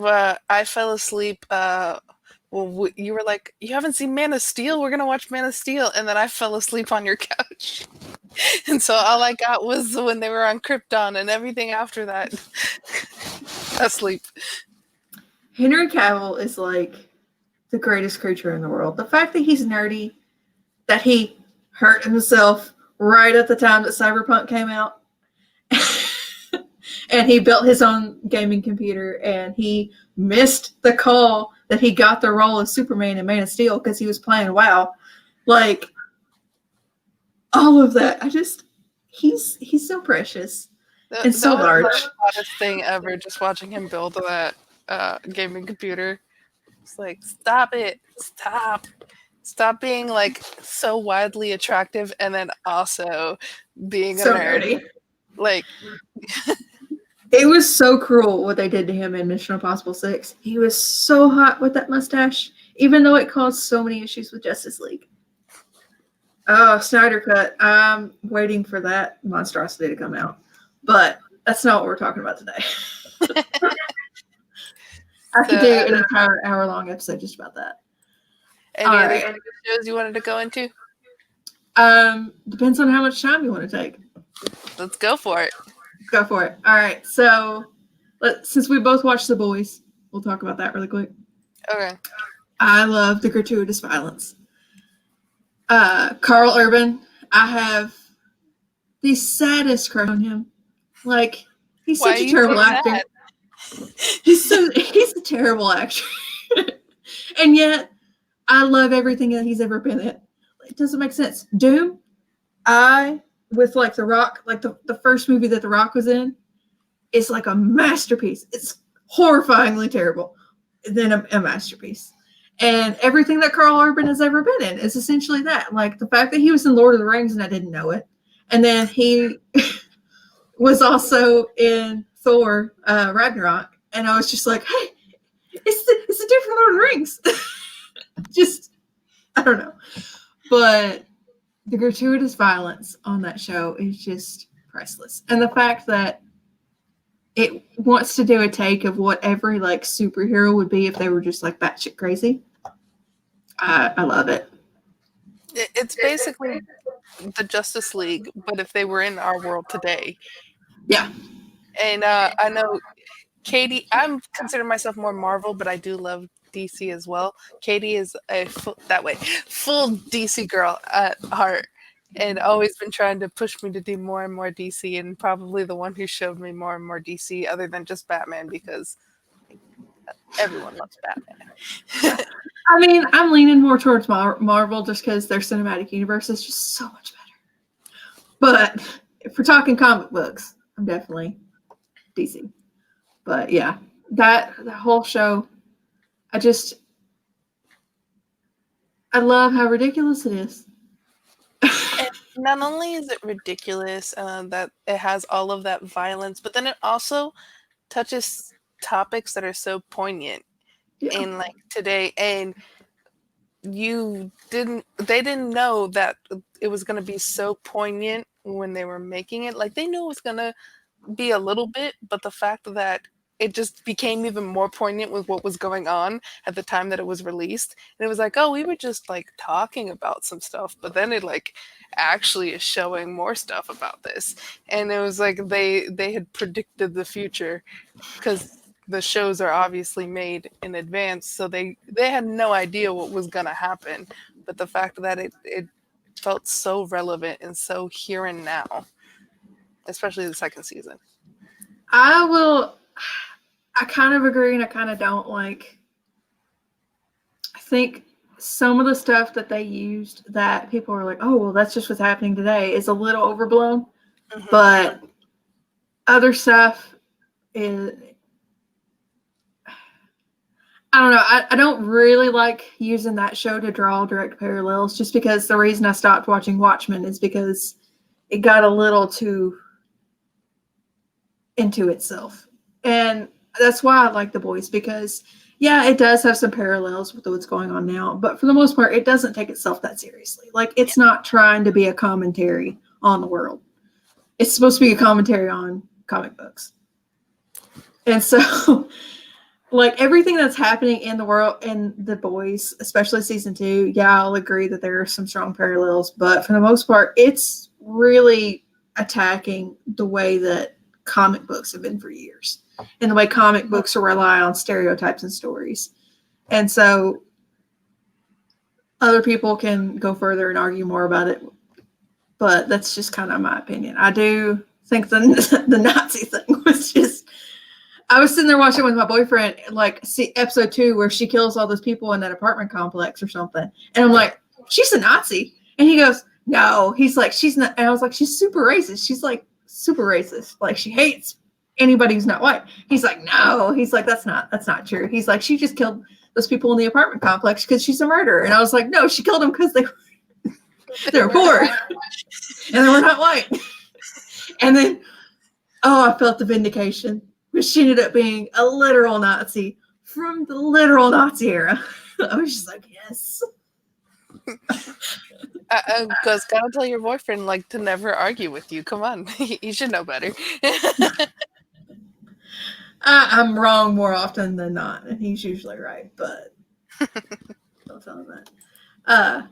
of I fell asleep. Well, you were like, you haven't seen Man of Steel? We're going to watch Man of Steel. And then I fell asleep on your couch. And so all I got was when they were on Krypton, and everything after that, asleep. Henry Cavill is like the greatest creature in the world. The fact that he's nerdy, that he hurt himself right at the time that Cyberpunk came out, and he built his own gaming computer, and he missed the call that he got the role of Superman in Man of Steel because he was playing WoW. Like, all of that. He's so precious and so large. The hottest thing ever, just watching him build that gaming computer. It's like, stop it. Stop being like so wildly attractive and then also being so a nerd. nerdy. Like, it was so cruel what they did to him in Mission Impossible 6. He was so hot with that mustache, even though it caused so many issues with Justice League. Oh, Snyder Cut. I'm waiting for that monstrosity to come out. But that's not what we're talking about today. I could do an entire hour-long episode just about that. Any other shows you wanted to go into? Depends on how much time you want to take. Let's go for it. Go for it. All right. So, since we both watched The Boys, we'll talk about that really quick. Okay. I love the gratuitous violence. Carl Urban, I have the saddest crush on him. Like, he's such a terrible actor. He's a terrible actor. And yet, I love everything that he's ever been in. It doesn't make sense. Doom, with like The Rock, like the first movie that The Rock was in, is like a masterpiece. It's horrifyingly terrible. Then a masterpiece. And everything that Carl Urban has ever been in is essentially that. Like, the fact that he was in Lord of the Rings and I didn't know it. And then he was also in Thor Ragnarok. And I was just like, hey, it's a different Lord of the Rings. Just, I don't know. But the gratuitous violence on that show is just priceless. And the fact that it wants to do a take of what every like superhero would be if they were just like batshit crazy. I love it. It's basically the Justice League, but if they were in our world today. Yeah. And I know Katie, I'm considering myself more Marvel, but I do love DC as well. Katie is a full DC girl at heart. and always been trying to push me to do more and more DC, and probably the one who showed me more and more DC other than just Batman because everyone loves Yeah. Batman. I mean, I'm leaning more towards Marvel just because their cinematic universe is just so much better. But if we're talking comic books, I'm definitely DC. But yeah, that the whole show, I just I love how ridiculous it is. And not only is it ridiculous that it has all of that violence, but then it also touches topics that are so poignant Yeah. in like today. And they didn't know that it was going to be so poignant when they were making it. Like they knew it was going to be a little bit, but the fact that it just became even more poignant with what was going on at the time that it was released. And it was like, oh, we were just like talking about some stuff, but then it like actually is showing more stuff about this. And it was like they had predicted the future because the shows are obviously made in advance, so they had no idea what was gonna happen. But the fact that it felt so relevant and so here and now, especially the second season. I will. I kind of agree and I kind of don't. Like, I think some of the stuff that they used that people are like, oh, well, that's just what's happening today is a little overblown. Mhm. But other stuff is, I don't know. I don't really like using that show to draw direct parallels just because the reason I stopped watching Watchmen is because it got a little too into itself. And that's why I like The Boys because, yeah, it does have some parallels with what's going on now, but for the most part, it doesn't take itself that seriously. Like, Yeah. it's not trying to be a commentary on the world, it's supposed to be a commentary on comic books. And so, like, everything that's happening in the world in The Boys, especially season 2, yeah, I'll agree that there are some strong parallels, but for the most part, it's really attacking the way that comic books have been for years and the way comic books rely on stereotypes and stories. And so other people can go further and argue more about it, but that's just kind of my opinion. I do think the Nazi thing was just, I was sitting there watching with my boyfriend, like, see episode 2 where she kills all those people in that apartment complex or something. And I'm like, she's a Nazi. And he goes, no. He's like, she's not. And I was like, she's super racist. She's like super racist. Like, she hates anybody who's not white. He's like, no. He's like, that's not true. He's like, she just killed those people in the apartment complex because she's a murderer. And I was like, no, she killed them because they were poor and they were not white. And then, oh, I felt the vindication. But she ended up being a literal Nazi from the literal Nazi era. I was just like, yes. Because gotta tell your boyfriend like to never argue with you. Come on, he should know better. I'm wrong more often than not, and he's usually right, but don't tell him that.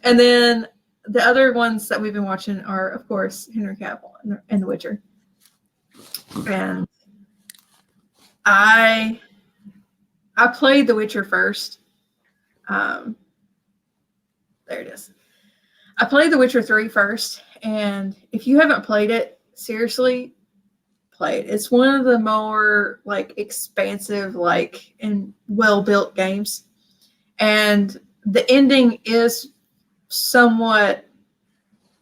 And then the other ones that we've been watching are, of course, Henry Cavill and The Witcher. And I played The Witcher first. There it is. I played The Witcher 3 first, and if you haven't played it, seriously, play it. It's one of the more like expansive, like, and well-built games. And the ending is somewhat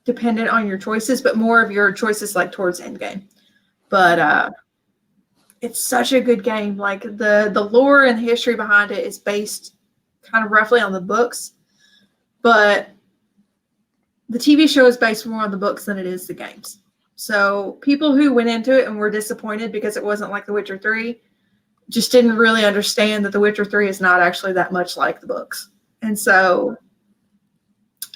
dependent on your choices, but more of your choices like towards endgame. But it's such a good game. Like the lore and the history behind it is based kind of roughly on the books, but the TV show is based more on the books than it is the games. So people who went into it and were disappointed because it wasn't like The Witcher 3 just didn't really understand that The Witcher 3 is not actually that much like the books. And so,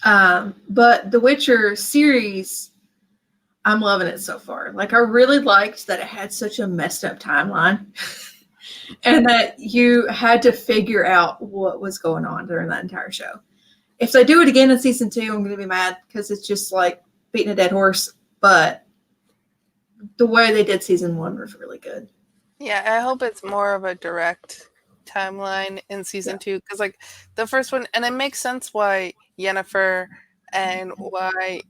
but The Witcher series, I'm loving it so far. Like, I really liked that it had such a messed up timeline and that you had to figure out what was going on during that entire show. If they do it again in season 2, I'm going to be mad because it's just like beating a dead horse. But the way they did season 1 was really good. Yeah, I hope it's more of a direct timeline in season 2 because like the first one, and it makes sense why Yennefer and why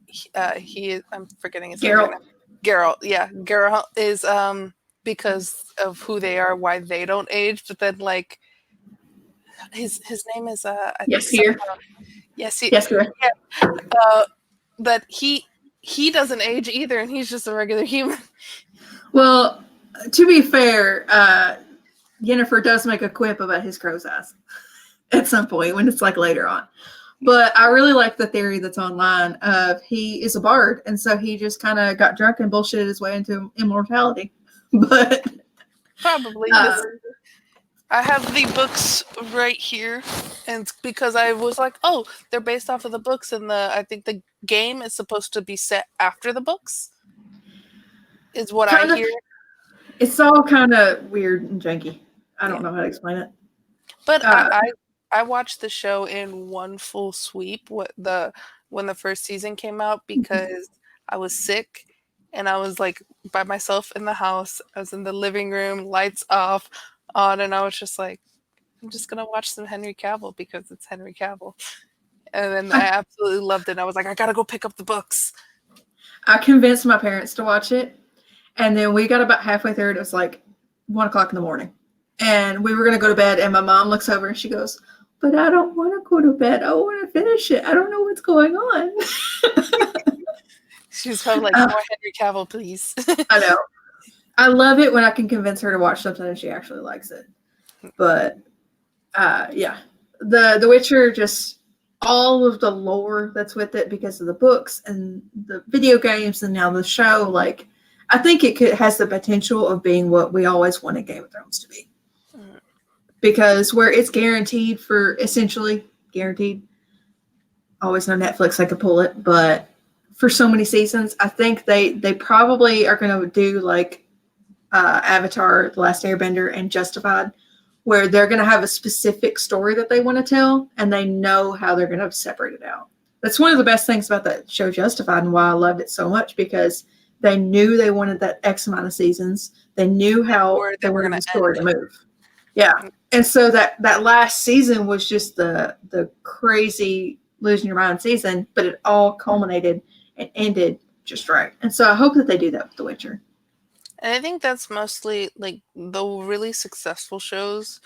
he is, I'm forgetting his name right Geralt. now. Geralt, yeah, Geralt is because of who they are, why they don't age. But then like his name is I think Yes, here. yes Yes, here. yeah that he doesn't age either, and he's just a regular human. Well, to be fair, Yennefer does make a quip about his crow's eyes at some point when it's like later on. But I really like the theory that's online of he is a bard, and so he just kind of got drunk and bullshitted his way into immortality. But Probably uh, this. I have the books right here, and it's because I was like, oh, they're based off of the books, and I think the game is supposed to be set after the books, is what I kind of, hear. it's all kind of weird and janky. I don't Yeah, know how to explain it. but Uh, I watched the show in one full sweep. When the first season came out because I was sick, and I was like by myself in the house. I was in the living room, lights off, on, and I was just like, I'm just gonna watch some Henry Cavill because it's Henry Cavill. And then I absolutely loved it. And I was like, I gotta go pick up the books. I convinced my parents to watch it, and then we got about halfway through. It was like 1 o'clock in the morning, and we were gonna go to bed. And my mom looks over and she goes, "But I don't want to go to bed. I want to finish it. I don't know what's going on." She was probably like, uh, more Henry Cavill, please. I know. I love it when I can convince her to watch something and she actually likes it. But yeah, the Witcher, just all of the lore that's with it because of the books and the video games and now the show. Like, I think has the potential of being what we always wanted Game of Thrones to be, because where it's guaranteed for essentially guaranteed. Always know Netflix, they could pull it, but for so many seasons, I think they probably are going to do like Avatar, The Last Airbender, and Justified, where they're going to have a specific story that they want to tell, and they know how they're going to separate it out. That's one of the best things about that show, Justified, and why I loved it so much, because they knew they wanted that X amount of seasons. They knew how they wanted the story to move. Yeah, and so that last season was just the crazy losing your mind season, but it all culminated and ended just right. And so I hope that they do that with The Witcher. And I think that's mostly like the really successful shows,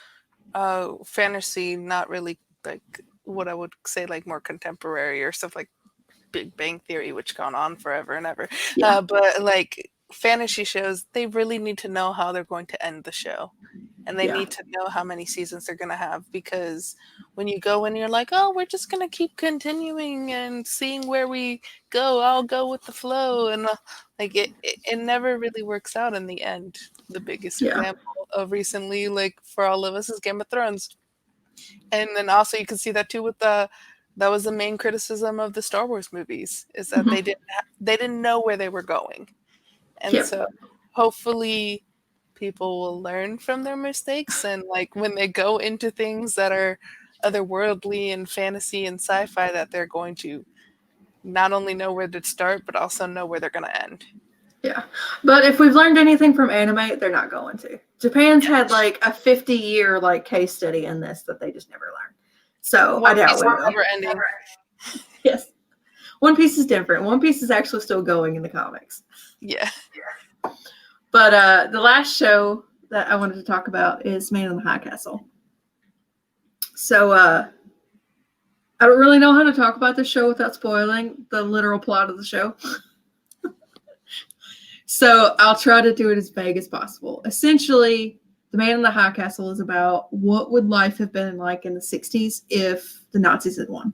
fantasy, not really like what I would say like more contemporary or stuff like Big Bang Theory, which gone on forever and ever. Yeah. But like fantasy shows, they really need to know how they're going to end the show. And they need to know how many seasons they're going to have, because when you go and you're like, oh, we're just going to keep continuing and seeing where we go, I'll go with the flow. And like it never really works out in the end. The biggest example of recently, like for all of us, is Game of Thrones. And then also you can see that too with that was the main criticism of the Star Wars movies, is that they didn't know where they were going. And so hopefully people will learn from their mistakes, and like when they go into things that are otherworldly and fantasy and sci-fi, that they're going to not only know where to start but also know where they're going to end. Yeah, but if we've learned anything from anime, they're not going to. Japan's had like a 50-year like case study in this that they just never learned. So I doubt we will. Never ending. Yes, One Piece is different. One Piece is actually still going in the comics. Yeah. But the last show that I wanted to talk about is Man in the High Castle. So I don't really know how to talk about the show without spoiling the literal plot of the show. So I'll try to do it as vague as possible. Essentially, The Man in the High Castle is about what would life have been like in the 60s if the Nazis had won.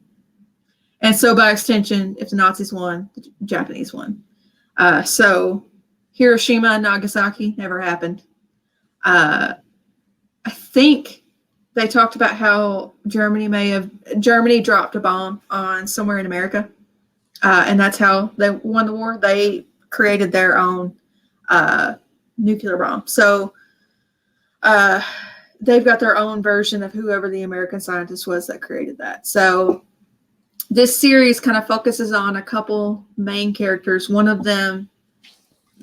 And so by extension, if the Nazis won, the Japanese won. So Hiroshima and Nagasaki never happened. I think they talked about how Germany dropped a bomb on somewhere in America, and that's how they won the war. They created their own nuclear bomb. So they've got their own version of whoever the American scientist was that created that. So this series kind of focuses on a couple main characters, one of them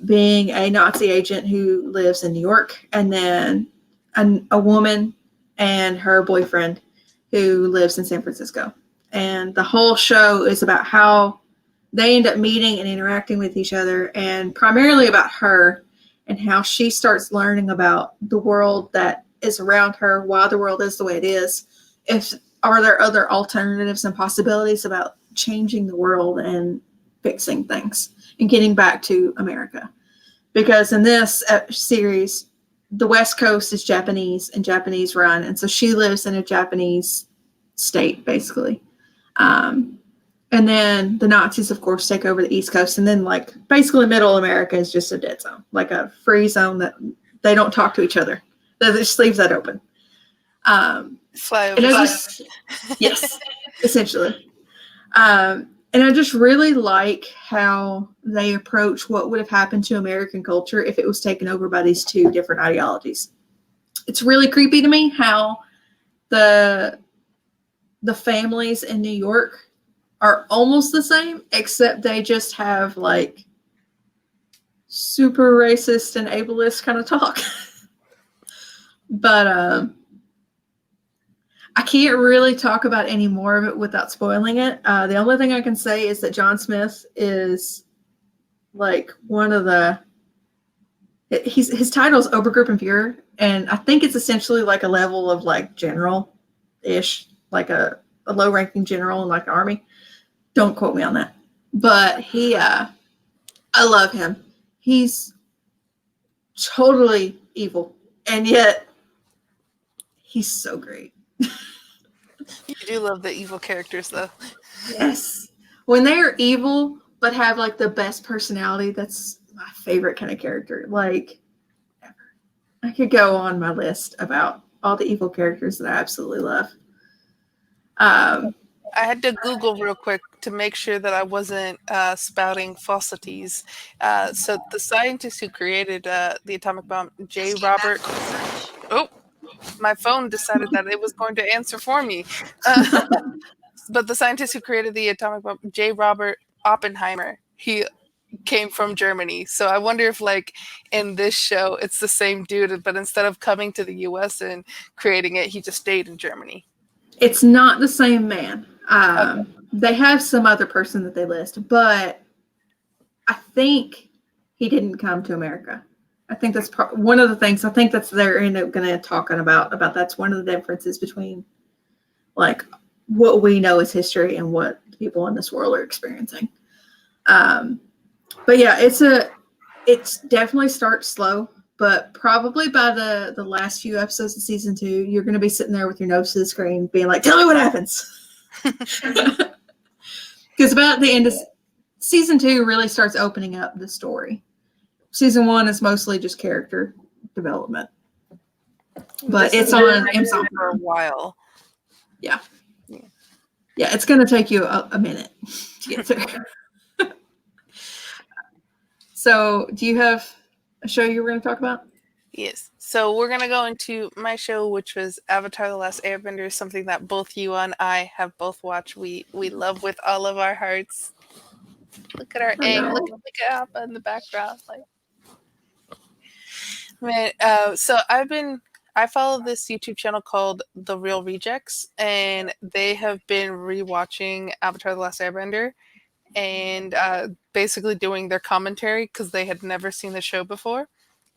being a Nazi agent who lives in New York, and then a woman and her boyfriend who lives in San Francisco. and the whole show is about how they end up meeting and interacting with each other, and primarily about her and how she starts learning about the world that is around her, why the world is the way it is. If are there other alternatives and possibilities about changing the world and fixing things and getting back to America? Because in this series, the West Coast is Japanese and Japanese run, and so she lives in a Japanese state, basically. And then the Nazis, of course, take over the East Coast, and then like basically Middle America is just a dead zone, like a free zone that they don't talk to each other. That just leaves that open. Flyover. Yes, essentially. And I just really like how they approach what would have happened to American culture if it was taken over by these two different ideologies. It's really creepy to me how the families in New York are almost the same, except they just have like super racist and ableist kind of talk. But I can't really talk about any more of it without spoiling it. The only thing I can say is that John Smith is like one of the. His title is Obergruppenführer, and I think it's essentially like a level of like general-ish, like a low-ranking general in like the army. Don't quote me on that, but I love him. He's totally evil, and yet he's so great. You do love the evil characters, though. Yes. When they are evil, but have like the best personality, that's my favorite kind of character. Like, ever. I could go on my list about all the evil characters that I absolutely love. I had to Google real quick to make sure that I wasn't spouting falsities. So the scientist who created the atomic bomb, J. Robert. Oh, my phone decided that it was going to answer for me. But the scientist who created the atomic bomb, J. Robert Oppenheimer, he came from Germany. So I wonder if, like, in this show, it's the same dude, but instead of coming to the U.S. and creating it, he just stayed in Germany. It's not the same man. Okay. They have some other person that they list, but I think he didn't come to America. I think that's one of the things. I think that's they're going to talking about that's one of the differences between like what we know as history and what people in this world are experiencing. But yeah, it's definitely starts slow, but probably by the last few episodes of season 2, you're going to be sitting there with your nose to the screen, being like, "Tell me what happens." Because about the end of season 2 really starts opening up the story. Season 1 is mostly just character development, but it's on Amazon for a while. Yeah, it's going to take you a minute to get there. So, do you have a show you were going to talk about? Yes. So we're going to go into my show, which was Avatar: The Last Airbender, something that both you and I have both watched. We love with all of our hearts. Look at our egg. Look at Appa in the background. Like, man. So I follow this YouTube channel called The Real Rejects, and they have been rewatching Avatar: The Last Airbender, and basically doing their commentary because they had never seen the show before.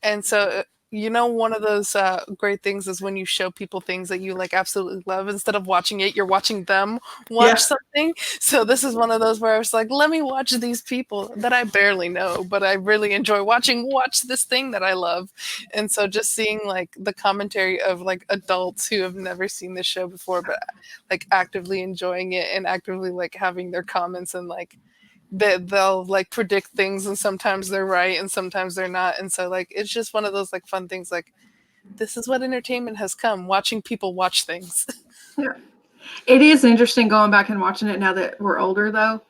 And so, one of those great things is when you show people things that you like absolutely love. Instead of watching it, you're watching them watch something. So this is one of those where I was like, let me watch these people that I barely know, but I really enjoy watch this thing that I love. And so just seeing like the commentary of like adults who have never seen this show before, but like actively enjoying it and actively like having their comments and like they'll like predict things, and sometimes they're right and sometimes they're not, and so like it's just one of those like fun things. Like, this is what entertainment has come, watching people watch things. Yeah, it is interesting going back and watching it now that we're older, though,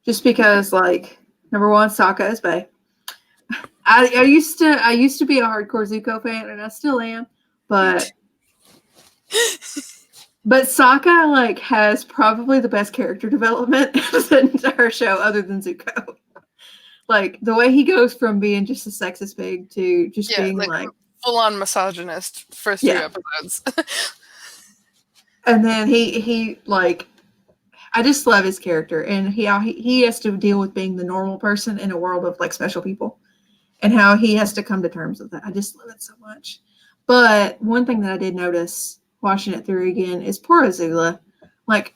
just because like number one, Sokka is bae. I used to be a hardcore Zuko fan, and I still am, but Sokka like has probably the best character development of the entire show, other than Zuko. Like the way he goes from being just a sexist pig to just being like full-on misogynist first few episodes. And then he like I just love his character, and he has to deal with being the normal person in a world of like special people, and how he has to come to terms with that. I just love it so much. But one thing that I did notice watching it through again is poor Azula. Like,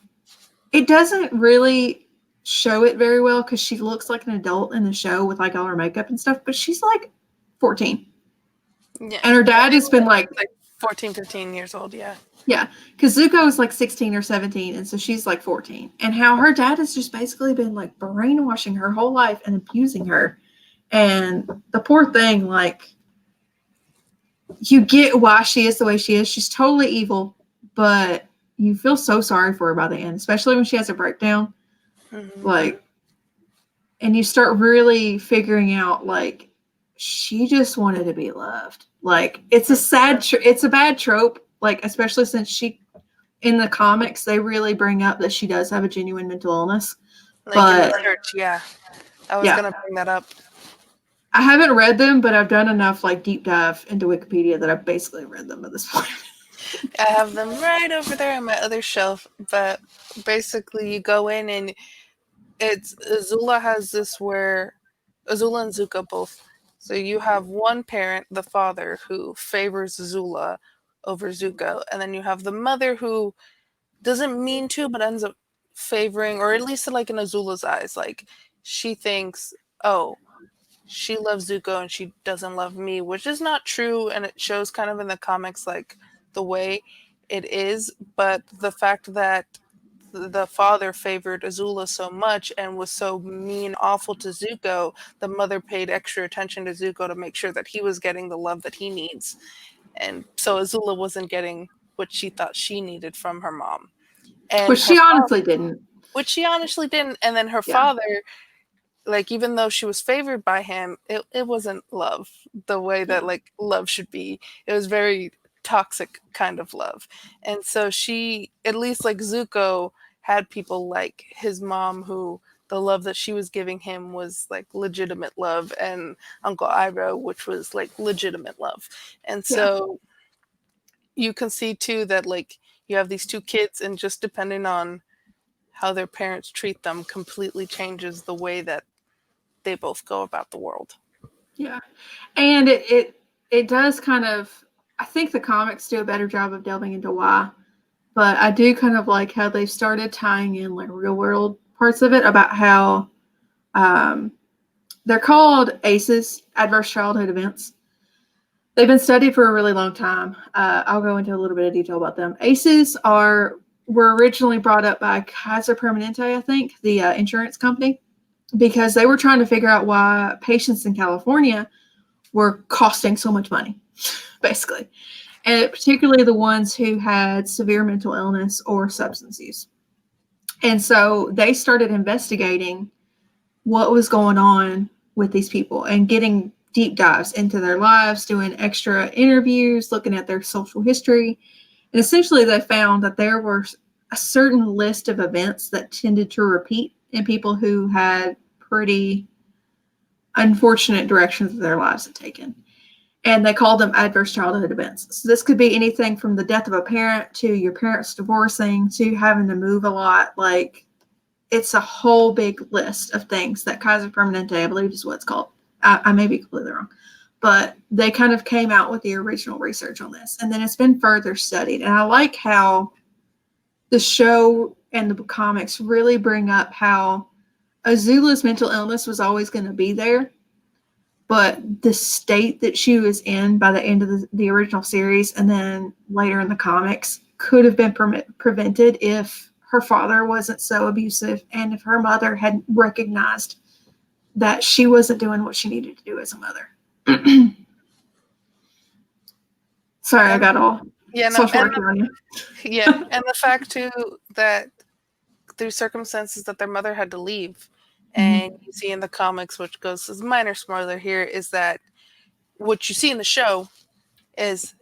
it doesn't really show it very well because she looks like an adult in the show with like all her makeup and stuff, but she's like 14. Yeah. And her dad has been like, 14, 15 years old, yeah. yeah, because Zuko is like 16 or 17, and so she's like 14. And how her dad has just basically been like brainwashing her whole life and abusing her. And the poor thing, like, you get why she is the way she is. She's totally evil, but you feel so sorry for her by the end, especially when she has a breakdown. Mm-hmm. Like, and you start really figuring out, like, she just wanted to be loved. Like, it's a it's a bad trope, like, especially since she, in the comics, they really bring up that she does have a genuine mental illness. Like But in the church, yeah. I was yeah, gonna bring that up. I haven't read them, but I've done enough like deep dive into Wikipedia that I've basically read them at this point. I have them right over there on my other shelf, but basically you go in and it's Azula has this where Azula and Zuko both. So you have one parent, the father, who favors Azula over Zuko, and then you have the mother who doesn't mean to, but ends up favoring, or at least like in Azula's eyes, like she thinks, oh, she loves Zuko and she doesn't love me, which is not true, and it shows kind of in the comics like the way it is, but the fact that the father favored Azula so much and was so mean, awful to Zuko, the mother paid extra attention to Zuko to make sure that he was getting the love that he needs. And so Azula wasn't getting what she thought she needed from her mom. And Which her she father, honestly didn't. which she honestly didn't. And then her Yeah. father, like even though she was favored by him, it wasn't love the way that like love should be. It was very toxic kind of love. And so she, at least like Zuko, had people like his mom who the love that she was giving him was like legitimate love, and Uncle Iroh, which was like legitimate love. And Yeah. so you can see too that like you have these two kids, and just depending on how their parents treat them completely changes the way that they both go about the world. Yeah. And it does kind of, I think the comics do a better job of delving into why, but I do kind of like how they've started tying in like real world parts of it about how um, they're called ACEs, adverse childhood events. They've been studied for a really long time. I'll go into a little bit of detail about them. ACEs were originally brought up by Kaiser Permanente, I think, the insurance company, because they were trying to figure out why patients in California were costing so much money, basically, and particularly the ones who had severe mental illness or substance use. And so they started investigating what was going on with these people and getting deep dives into their lives, doing extra interviews, looking at their social history. And essentially, they found that there were a certain list of events that tended to repeat in people who had pretty unfortunate directions that their lives had taken. And they called them adverse childhood events. So this could be anything from the death of a parent to your parents divorcing to having to move a lot. Like, it's a whole big list of things that Kaiser Permanente, I believe is what it's called. I may be completely wrong. But they kind of came out with the original research on this. And then it's been further studied. And I like how the show and the comics really bring up how Azula's mental illness was always going to be there, but the state that she was in by the end of the original series and then later in the comics could have been prevented if her father wasn't so abusive and if her mother had recognized that she wasn't doing what she needed to do as a mother. Sorry, I got all Yeah, no, social work on you. yeah, and the fact too that through circumstances that their mother had to leave, and you see in the comics, which goes as minor spoiler here, is that what you see in the show is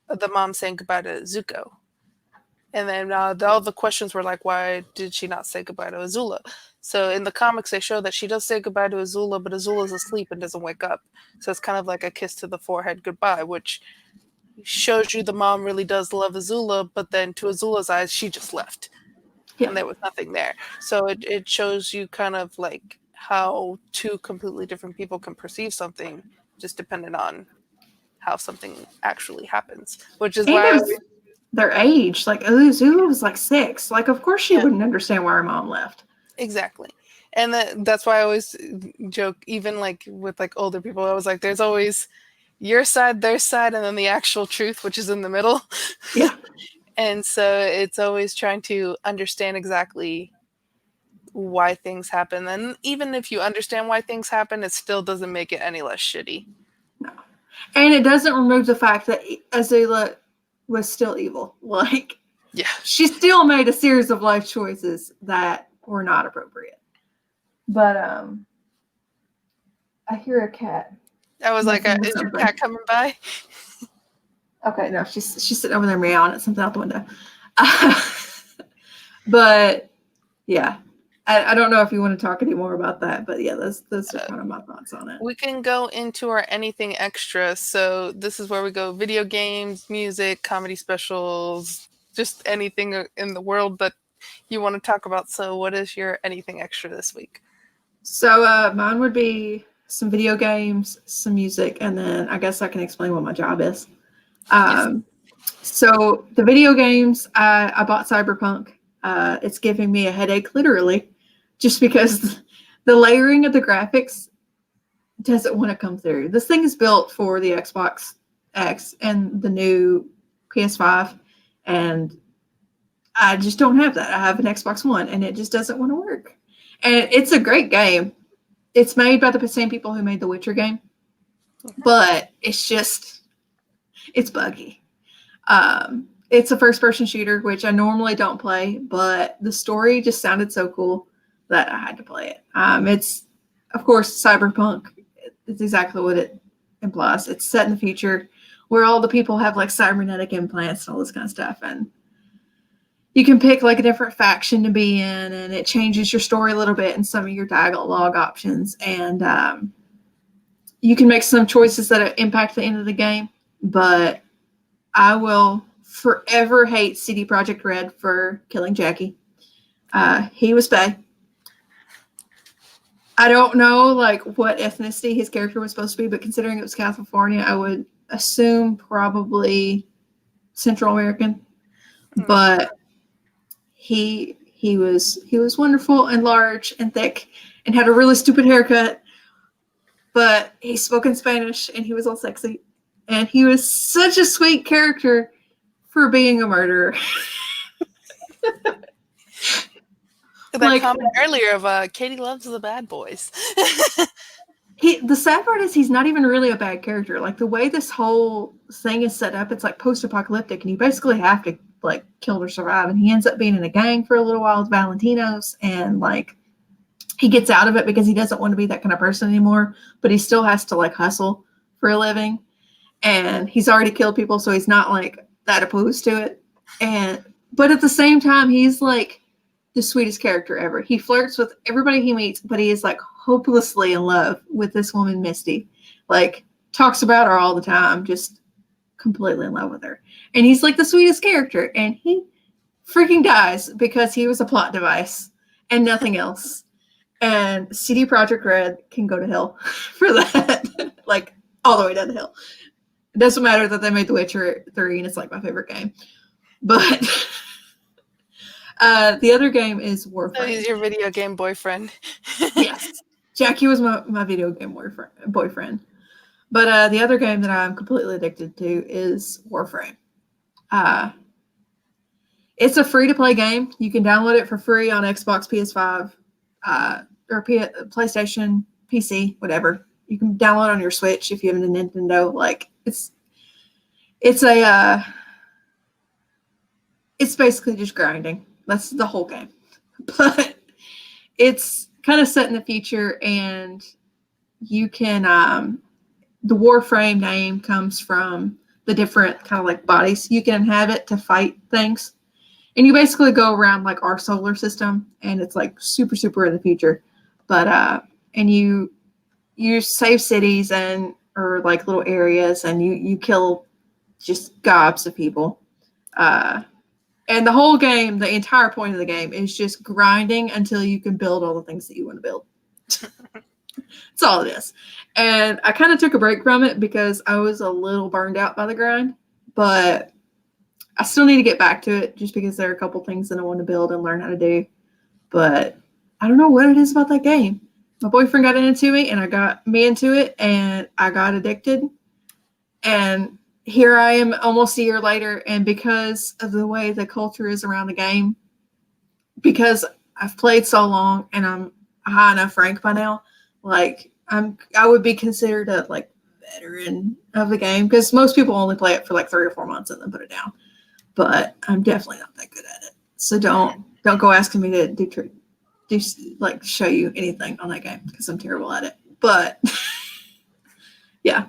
the mom saying goodbye to Zuko. And then all the questions were like, why did she not say goodbye to Azula? So in the comics, they show that she does say goodbye to Azula, but Azula's asleep and doesn't wake up. So it's kind of like a kiss to the forehead goodbye, which shows you the mom really does love Azula, but then to Azula's eyes, she just left. Yeah. and there was nothing there. So it shows you kind of like how two completely different people can perceive something just dependent on how something actually happens. Which is And why I there's always, their age. Like Uzu was like 6. Like, of course she yeah, wouldn't understand why her mom left. exactly. And that's why I always joke, even like with like older people, I was like, there's always your side, their side, and then the actual truth, which is in the middle. Yeah. And so it's always trying to understand exactly why things happen. And even if you understand why things happen, it still doesn't make it any less shitty. No. And it doesn't remove the fact that Azula was still evil. Like, Yeah. she still made a series of life choices that were not appropriate. But I hear a cat I was like, messing with is your something. cat coming by? Okay, no, she's sitting over there meowing at something out the window. But yeah, I don't know if you want to talk any more about that, but yeah, those are kind of my thoughts on it. We can go into our anything extra. So this is where we go video games, music, comedy specials, just anything in the world that you want to talk about. So what is your anything extra this week? So mine would be some video games, some music, and then I guess I can explain what my job is. Yes. So the video games, I bought Cyberpunk. It's giving me a headache, literally, just because the layering of the graphics doesn't want to come through. This thing is built for the Xbox X and the new PS5, and I just don't have that. I have an Xbox One, and it just doesn't want to work. And it's a great game. It's made by the same people who made the Witcher game, but it's buggy. It's a first-person shooter, which I normally don't play, but the story just sounded so cool that I had to play it. It's, of course, cyberpunk. It's exactly what it implies. It's set in the future where all the people have like cybernetic implants and all this kind of stuff, and you can pick like a different faction to be in, and it changes your story a little bit and some of your dialogue options, and you can make some choices that impact the end of the game. But I will forever hate CD Projekt Red for killing Jackie. He was Bay. I don't know like what ethnicity his character was supposed to be, but considering it was California, I would assume probably Central American. But he was wonderful and large and thick and had a really stupid haircut. But he spoke in Spanish and he was all sexy. And he was such a sweet character for being a murderer. That Like, comment earlier of Katie loves the bad boys. the sad part is he's not even really a bad character. Like the way this whole thing is set up, it's like post-apocalyptic, and you basically have to like kill or survive. And he ends up being in a gang for a little while with Valentinos, and like he gets out of it because he doesn't want to be that kind of person anymore. But he still has to like hustle for a living, and he's already killed people, so he's not like that opposed to it. But at the same time, he's like the sweetest character ever. He flirts with everybody he meets, but he is like hopelessly in love with this woman, Misty. Like, talks about her all the time, just completely in love with her. And he's like the sweetest character, and he freaking dies because he was a plot device and nothing else. And CD Projekt Red can go to hell for that. Like, all the way down to hell. It doesn't matter that they made The Witcher 3 and it's like my favorite game. But the other game is Warframe. So he's your video game boyfriend. Yes. Jackie was my video game boyfriend. But the other game that I'm completely addicted to is Warframe. It's a free-to-play game. You can download it for free on Xbox, PS5, or PlayStation, PC, whatever. You can download on your Switch if you have a Nintendo. Like, it's basically just grinding. That's the whole game. But it's kind of set in the future, and you can the Warframe name comes from the different kind of like bodies you can inhabit to fight things. And you basically go around like our solar system, and it's like super, super in the future. But and you save cities and or like little areas, and you kill just gobs of people. And the whole game, the entire point of the game is just grinding until you can build all the things that you want to build. That's all it is. And I kind of took a break from it because I was a little burned out by the grind, but I still need to get back to it just because there are a couple things that I want to build and learn how to do. But I don't know what it is about that game. My boyfriend got into me and I got me into it and I got addicted. And here I am almost a year later. And because of the way the culture is around the game, because I've played so long and I'm a high enough rank by now, like I would be considered a like veteran of the game because most people only play it for like 3 or 4 months and then put it down. But I'm definitely not that good at it. So don't go asking me to do like show you anything on that game because I'm terrible at it. But yeah,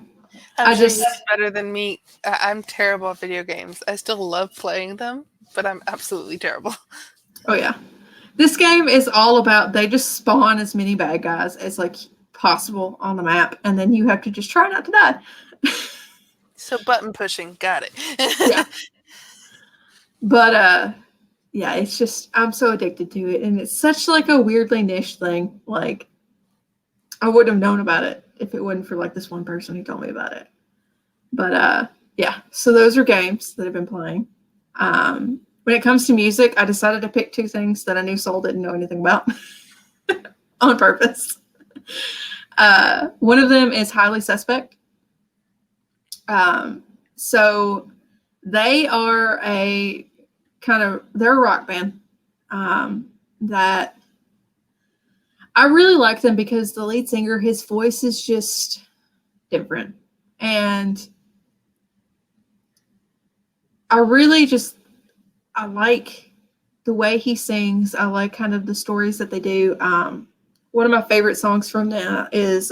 I'm sure you're better than me. I'm terrible at video games. I still love playing them, but I'm absolutely terrible. Oh yeah, this game is all about they just spawn as many bad guys as like possible on the map, and then you have to just try not to die. So button pushing, got it. Yeah, but yeah, it's just I'm so addicted to it, and it's such like a weirdly niche thing. Like I wouldn't have known about it if it wasn't for like this one person who told me about it. But yeah, so those are games that I've been playing. When it comes to music, I decided to pick 2 things that I knew Soul didn't know anything about on purpose. One of them is Highly Suspect. So they are they're a rock band that I really like them because the lead singer, his voice is just different. And I like the way he sings. I like kind of the stories that they do. One of my favorite songs from them is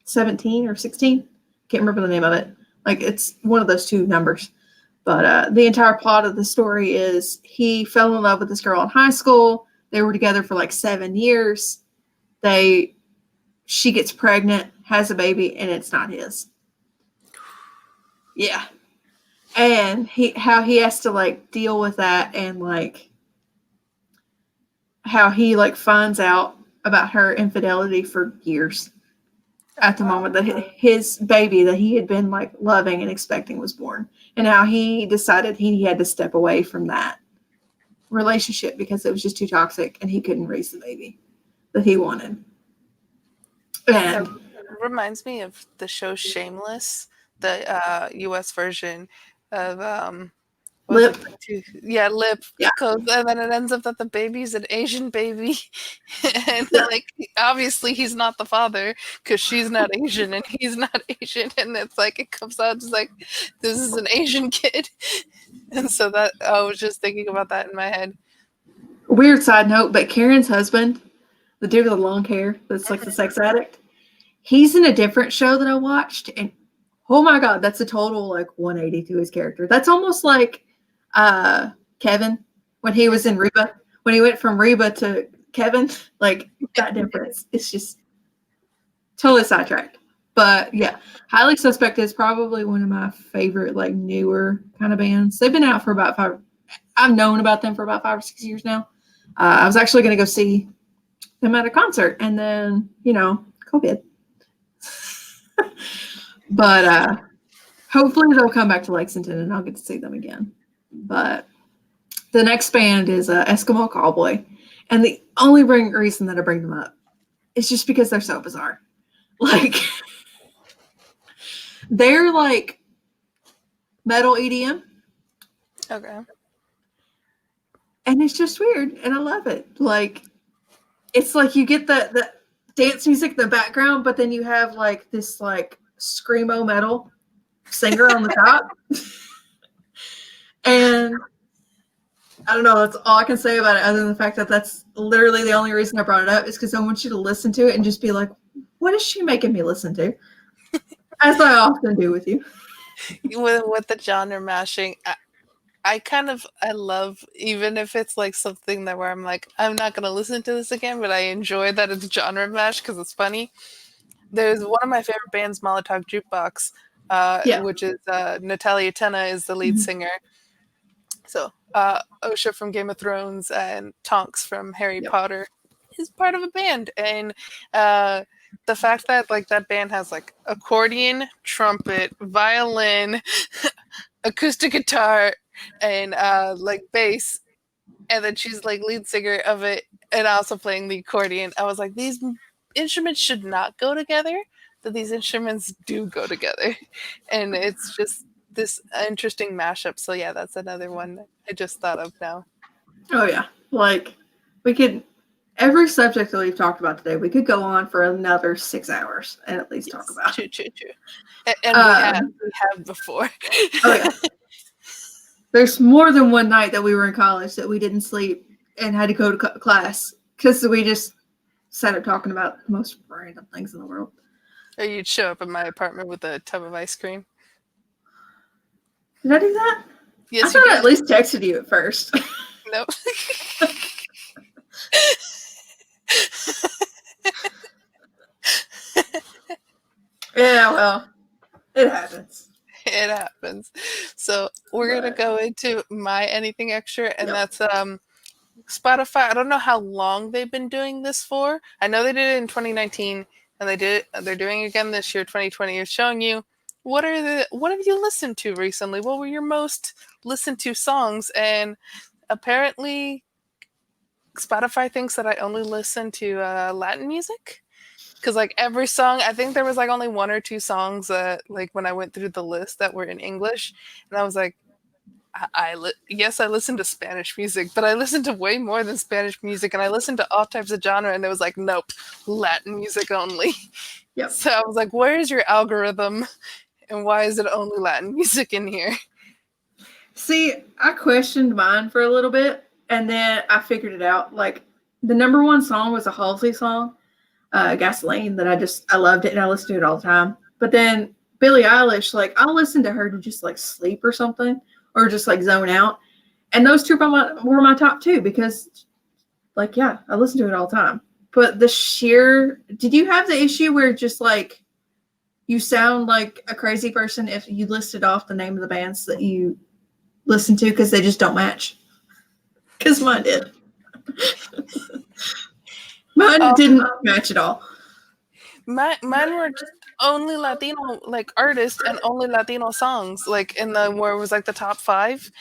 17 or 16. Can't remember the name of it. Like it's one of those 2 numbers. But the entire plot of the story is he fell in love with this girl in high school. They were together for like 7 years. She gets pregnant, has a baby, and it's not his. Yeah. And how he has to like deal with that, and like how he like finds out about her infidelity for years at the moment that his baby that he had been like loving and expecting was born, and how he decided he had to step away from that relationship because it was just too toxic and he couldn't raise the baby that he wanted. And it reminds me of the show Shameless, the US version of Lip. Yeah, Lip. Yeah. And then it ends up that the baby's an Asian baby, and Yeah. like obviously he's not the father because she's not Asian and he's not Asian, and it's like it comes out just like this is an Asian kid, and so that I was just thinking about that in my head. Weird side note, but Karen's husband, the dude with the long hair that's like the sex addict, he's in a different show that I watched, and oh my god, that's a total like 180 to his character. That's almost like Kevin when he was in Reba, when he went from Reba to Kevin, like that difference. It's just totally sidetracked. But yeah, Highly Suspect is probably one of my favorite like newer kind of bands. They've been out for about 5. I've known about them for about 5 or 6 years now. I was actually going to go see them at a concert, and then COVID. But hopefully they'll come back to Lexington and I'll get to see them again. But the next band is Eskimo Cowboy. And the only reason that I bring them up is just because they're so bizarre. Like, they're like metal EDM. Okay. And it's just weird. And I love it. Like, it's like you get the dance music in the background, but then you have like this like screamo metal singer on the top. And I don't know, that's all I can say about it other than the fact that that's literally the only reason I brought it up is because I want you to listen to it and just be like, what is she making me listen to? As I often do with you. With the genre mashing, I love, even if it's like something that where I'm like, I'm not going to listen to this again, but I enjoy that it's genre mash because it's funny. There's one of my favorite bands, Molotov Jukebox, Yeah. which is Natalia Tena is the lead singer. So, Osha from Game of Thrones and Tonks from Harry Yep. Potter is part of a band, and uh, the fact that like that band has like accordion, trumpet, violin, acoustic guitar, and like bass, and then she's like lead singer of it, and also playing the accordion. I was like, these instruments should not go together, but these instruments do go together, and it's just this interesting mashup. So yeah, that's another one that I just thought of now. Oh yeah. Like we could every subject that we've talked about today, we could go on for another 6 hours and at least talk Yes, about. true, true, true. And we have before. Oh yeah. There's more than one night that we were in college that we didn't sleep and had to go to class because we just sat up talking about the most random things in the world. Or you'd show up in my apartment with a tub of ice cream. Did I do that? I Yes, you thought I did. at least texted you at first. No. Yeah, well, it happens. It happens. So we're gonna But go into my anything extra, and yep. that's Spotify. I don't know how long they've been doing this for. I know they did it in 2019, and they're doing it again this year, 2020. Is showing you what have you listened to recently? What were your most listened to songs? And apparently, Spotify thinks that I only listen to Latin music. Because like every song, I think there was like only one or two songs that like when I went through the list that were in English, and I was like, yes, I listen to Spanish music, but I listen to way more than Spanish music, and I listen to all types of genre, and it was like, nope, Latin music only. Yep. So I was like, where is your algorithm, and why is it only Latin music in here? See, I questioned mine for a little bit, and then I figured it out. Like the number one song was a Halsey song, Gasoline, that I loved it and I listened to it all the time. But then Billie Eilish, like I'll listen to her to just like sleep or something, or just like zone out. And those two were my top two because, like, yeah, I listen to it all the time. But did you have the issue where just like you sound like a crazy person if you listed off the name of the bands that you listen to because they just don't match? Because mine did. Mine didn't match at all. Mine were just only Latino like artists and only Latino songs, like in the where it was like the top five.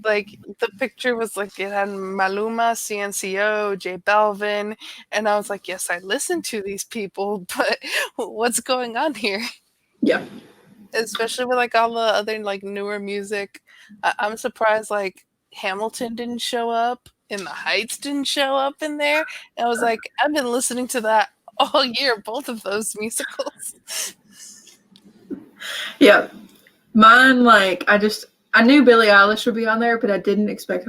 Like the picture was like it had Maluma, CNCO, J Balvin, and I was like, yes, I listen to these people, but what's going on here? Yeah. Especially with like all the other like newer music. I'm surprised like Hamilton didn't show up and the Heights didn't show up in there. And I was like, I've been listening to that all year, both of those musicals. Yeah. Mine, like, I knew Billie Eilish would be on there, but I didn't expect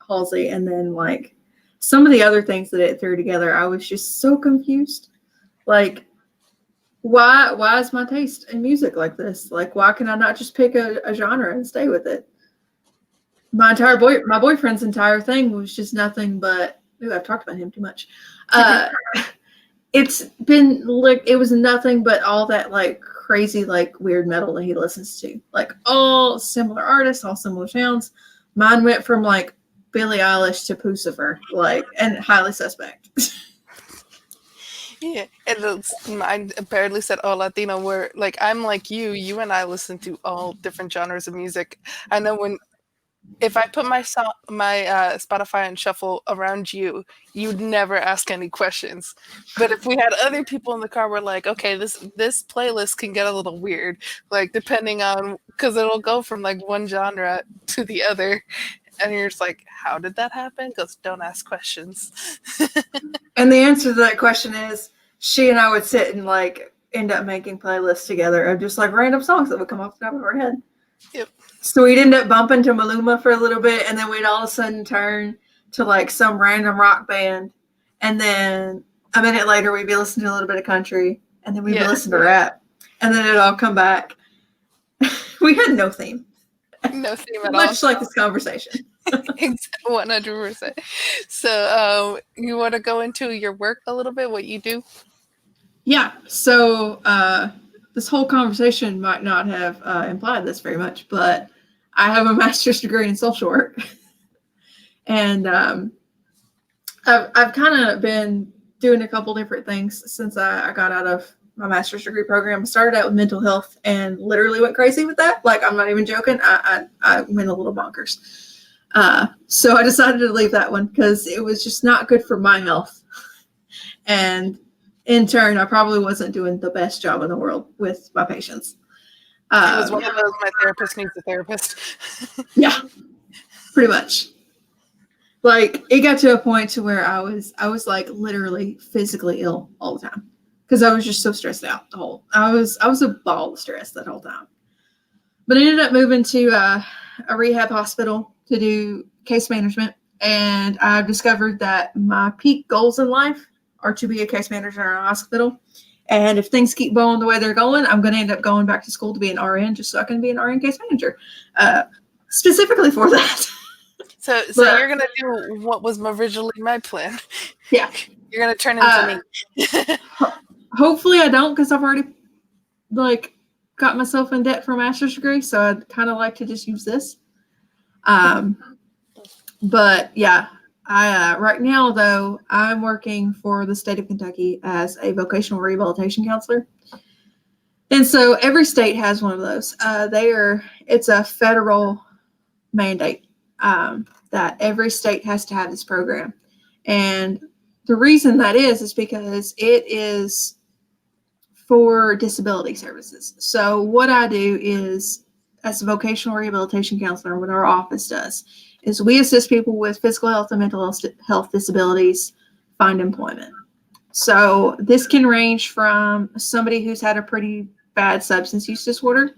Halsey. And then, like, some of the other things that it threw together, I was just so confused. Like, why is my taste in music like this? Like, why can I not just pick a genre and stay with it? My boyfriend's entire thing was just nothing but. Ooh, I've talked about him too much. It's been like it was nothing but all that like crazy like weird metal that he listens to, like all similar artists, all similar sounds. Mine went from like Billie Eilish to Pucifer, like, and Highly Suspect. Yeah, and mine apparently said all Latino. Where like I'm like you and I listen to all different genres of music. I know when if I put my Spotify and shuffle around you, you'd never ask any questions. But if we had other people in the car, we're like, okay, this playlist can get a little weird, like depending on because it'll go from like one genre to the other, and you're just like, how did that happen? Because don't ask questions. And the answer to that question is she and I would sit and like end up making playlists together of just like random songs that would come off the top of our head. Yep. So we'd end up bumping to Maluma for a little bit, and then we'd all of a sudden turn to like some random rock band, and then a minute later we'd be listening to a little bit of country, and then we'd be listening to rap, and then it'd all come back. We had no theme. No theme at all. Much like this conversation. 100%. So, you want to go into your work a little bit, what you do? Yeah. So this whole conversation might not have implied this very much, but I have a master's degree in social work. And I've kind of been doing a couple different things since I got out of my master's degree program. I started out with mental health and literally went crazy with that. Like, I'm not even joking. I went a little bonkers. So I decided to leave that one because it was just not good for my health. And in turn, I probably wasn't doing the best job in the world with my patients. It was one of those, my therapist needs a therapist. Yeah, pretty much. Like, it got to a point to where I was like literally physically ill all the time because I was just so stressed out I was a ball of stress that whole time. But I ended up moving to a rehab hospital to do case management, and I've discovered that my peak goals in life are to be a case manager in a hospital. And if things keep going the way they're going, I'm going to end up going back to school to be an RN just so I can be an RN case manager, specifically for that. So you're gonna do what was originally my plan. Yeah, you're gonna turn into me. Hopefully, I don't, because I've already like got myself in debt for a master's degree, so I'd kind of like to just use this. But yeah, I right now though I'm working for the state of Kentucky as a vocational rehabilitation counselor, and so every state has one of those. It's a federal mandate that every state has to have this program, and the reason that is because it is for disability services. So what I do is, as a vocational rehabilitation counselor, what our office does is we assist people with physical health and mental health disabilities find employment. So this can range from somebody who's had a pretty bad substance use disorder,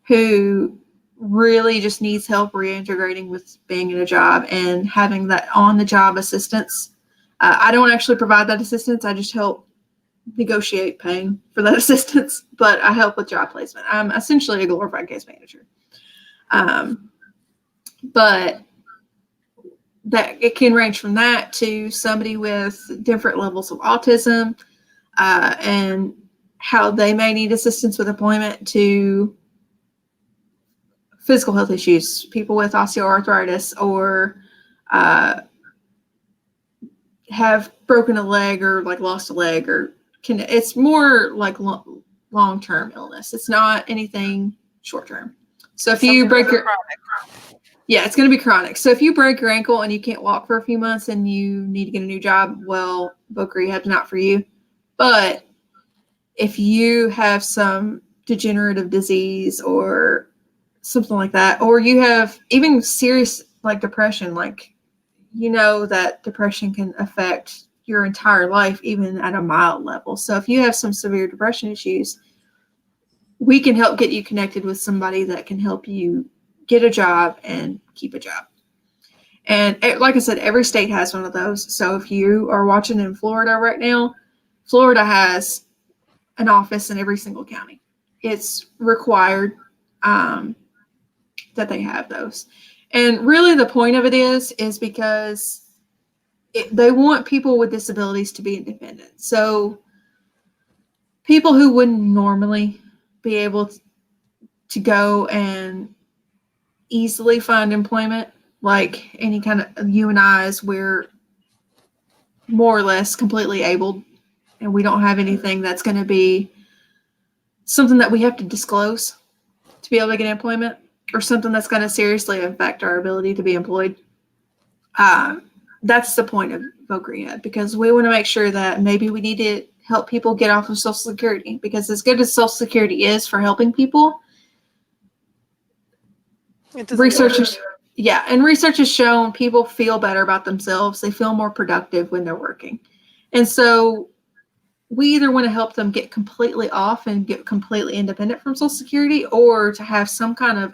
who really just needs help reintegrating with being in a job and having that on-the-job assistance. I don't actually provide that assistance. I just help negotiate paying for that assistance, but I help with job placement. I'm essentially a glorified case manager. But that it can range from that to somebody with different levels of autism, and how they may need assistance with employment, to physical health issues, people with osteoarthritis, or have broken a leg or like lost a leg, or it's more like long-term illness. It's not anything short-term. So if you break your it's going to be chronic. So if you break your ankle and you can't walk for a few months and you need to get a new job, well, voc rehab's not for you. But if you have some degenerative disease or something like that, or you have even serious like depression, like, you know that depression can affect your entire life, even at a mild level. So if you have some severe depression issues, we can help get you connected with somebody that can help you get a job and keep a job. And like I said, every state has one of those. So if you are watching in Florida right now, Florida has an office in every single county. It's required that they have those. And really the point of it is because they want people with disabilities to be independent. So people who wouldn't normally be able to go and easily find employment, like any kind of you and I's, we're more or less completely able, and we don't have anything that's going to be something that we have to disclose to be able to get employment, or something that's going to seriously affect our ability to be employed. That's the point of voc rehab, because we want to make sure that maybe we need to help people get off of Social Security, because as good as Social Security is for helping people, research has shown people feel better about themselves. They feel more productive when they're working. And so we either want to help them get completely off and get completely independent from Social Security, or to have some kind of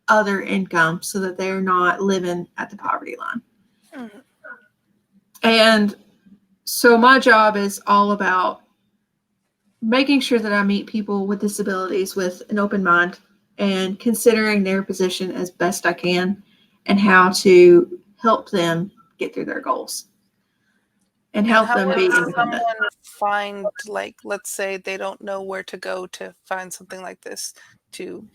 other income so that they're not living at the poverty line. Mm-hmm. And so my job is all about making sure that I meet people with disabilities with an open mind and considering their position as best I can, and how to help them get through their goals and help them be independent. Someone find, like, let's say they don't know where to go to find something like this, to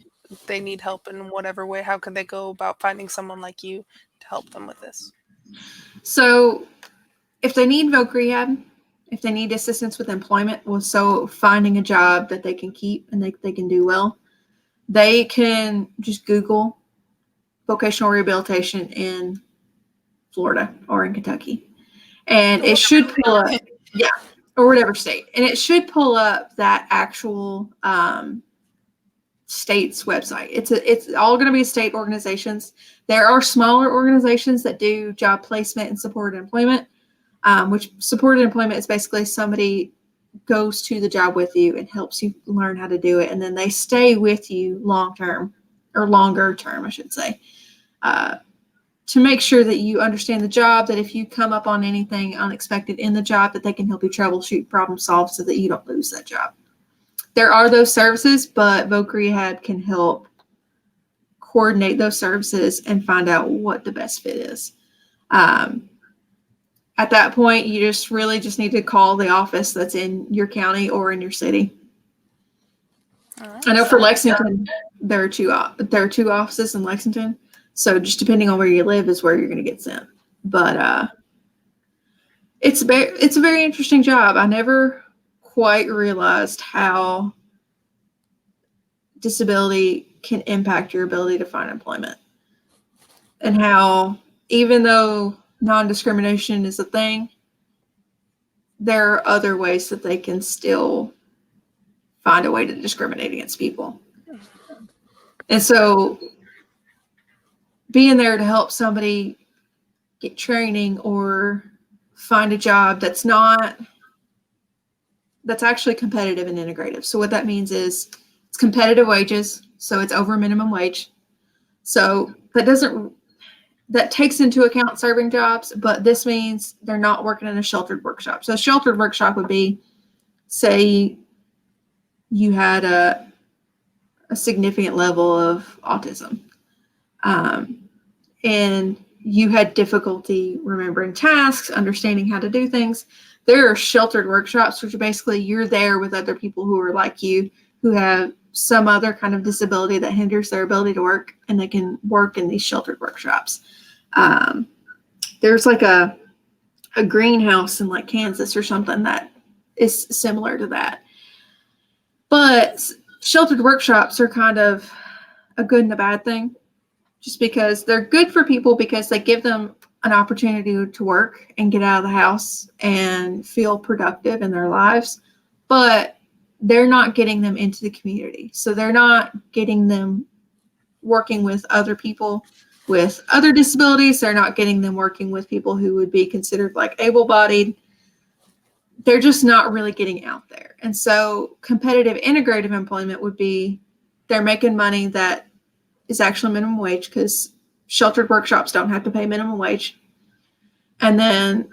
they need help in whatever way, how can they go about finding someone like you to help them with this? So if they need voc rehab, if they need assistance with employment, well, so finding a job that they can keep and they can do well, they can just Google vocational rehabilitation in Florida or in Kentucky. And it should pull up, yeah, or whatever state. And it should pull up that actual state's website. It's all going to be state organizations. There are smaller organizations that do job placement and supported employment, which supported employment is basically somebody goes to the job with you and helps you learn how to do it. And then they stay with you long term, or longer term, I should say, to make sure that you understand the job, that if you come up on anything unexpected in the job, that they can help you troubleshoot, problem solve so that you don't lose that job. There are those services, but voc rehab can help coordinate those services and find out what the best fit is. At that point, you just really just need to call the office that's in your county or in your city. Right, I know for Lexington, there are two offices in Lexington. So just depending on where you live is where you're going to get sent. But it's a very interesting job. I never quite realized how disability can impact your ability to find employment, and how even though non-discrimination is a thing, there are other ways that they can still find a way to discriminate against people. And so being there to help somebody get training or find a job that's actually competitive and integrative. So what that means is it's competitive wages. So it's over minimum wage. So that takes into account serving jobs, but this means they're not working in a sheltered workshop. So a sheltered workshop would be, say you had a significant level of autism, and you had difficulty remembering tasks, understanding how to do things. There are sheltered workshops, which are basically you're there with other people who are like you, who have some other kind of disability that hinders their ability to work, and they can work in these sheltered workshops. There's like a greenhouse in like Kansas or something that is similar to that. But sheltered workshops are kind of a good and a bad thing, just because they're good for people because they give them an opportunity to work and get out of the house and feel productive in their lives, but they're not getting them into the community. So they're not getting them working with other people with other disabilities. They're not getting them working with people who would be considered like able-bodied. They're just not really getting out there. And so competitive integrative employment would be they're making money that is actually minimum wage, because sheltered workshops don't have to pay minimum wage. And then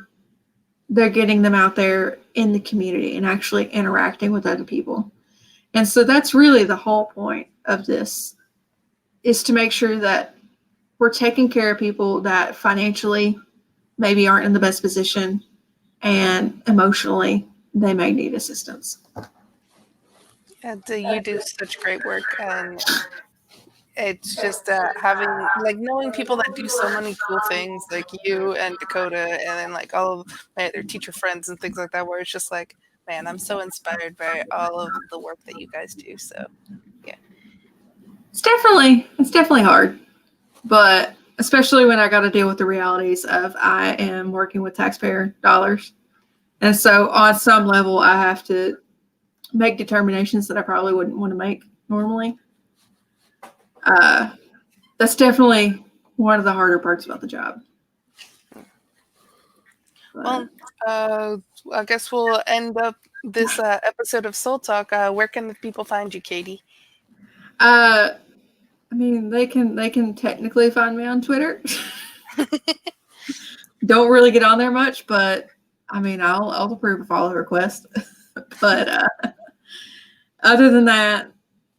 they're getting them out there in the community and actually interacting with other people. And so that's really the whole point of this, is to make sure that we're taking care of people that financially maybe aren't in the best position, and emotionally they may need assistance. And you do such great work, and it's just having, like, knowing people that do so many cool things, like you and Dakota, and then like all of my other teacher friends and things like that, where it's just like, man, I'm so inspired by all of the work that you guys do. So yeah, it's definitely hard, but especially when I got to deal with the realities of I am working with taxpayer dollars, and so on some level I have to make determinations that I probably wouldn't want to make normally. That's definitely one of the harder parts about the job. Well, I guess we'll end up this episode of Soul Talk. Where can the people find you, Katie? I mean, they can technically find me on Twitter. Don't really get on there much, but I mean, I'll approve a follow request. But other than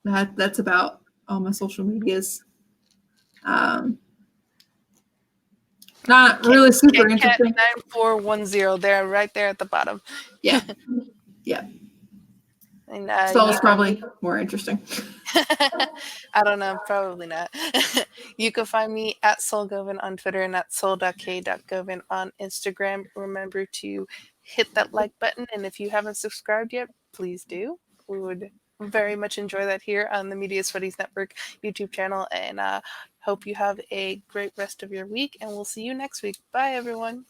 that's about all my social medias. Not really super interesting. 9410, there, right there at the bottom. Yeah. Yeah. And so it's probably more interesting. I don't know, probably not. You can find me at SoulGovin on Twitter and at soul.k.govin on Instagram. Remember to hit that like button, and if you haven't subscribed yet, please do. We would very much enjoy that here on the Media Studies Network YouTube channel, and hope you have a great rest of your week, and we'll see you next week. Bye, everyone.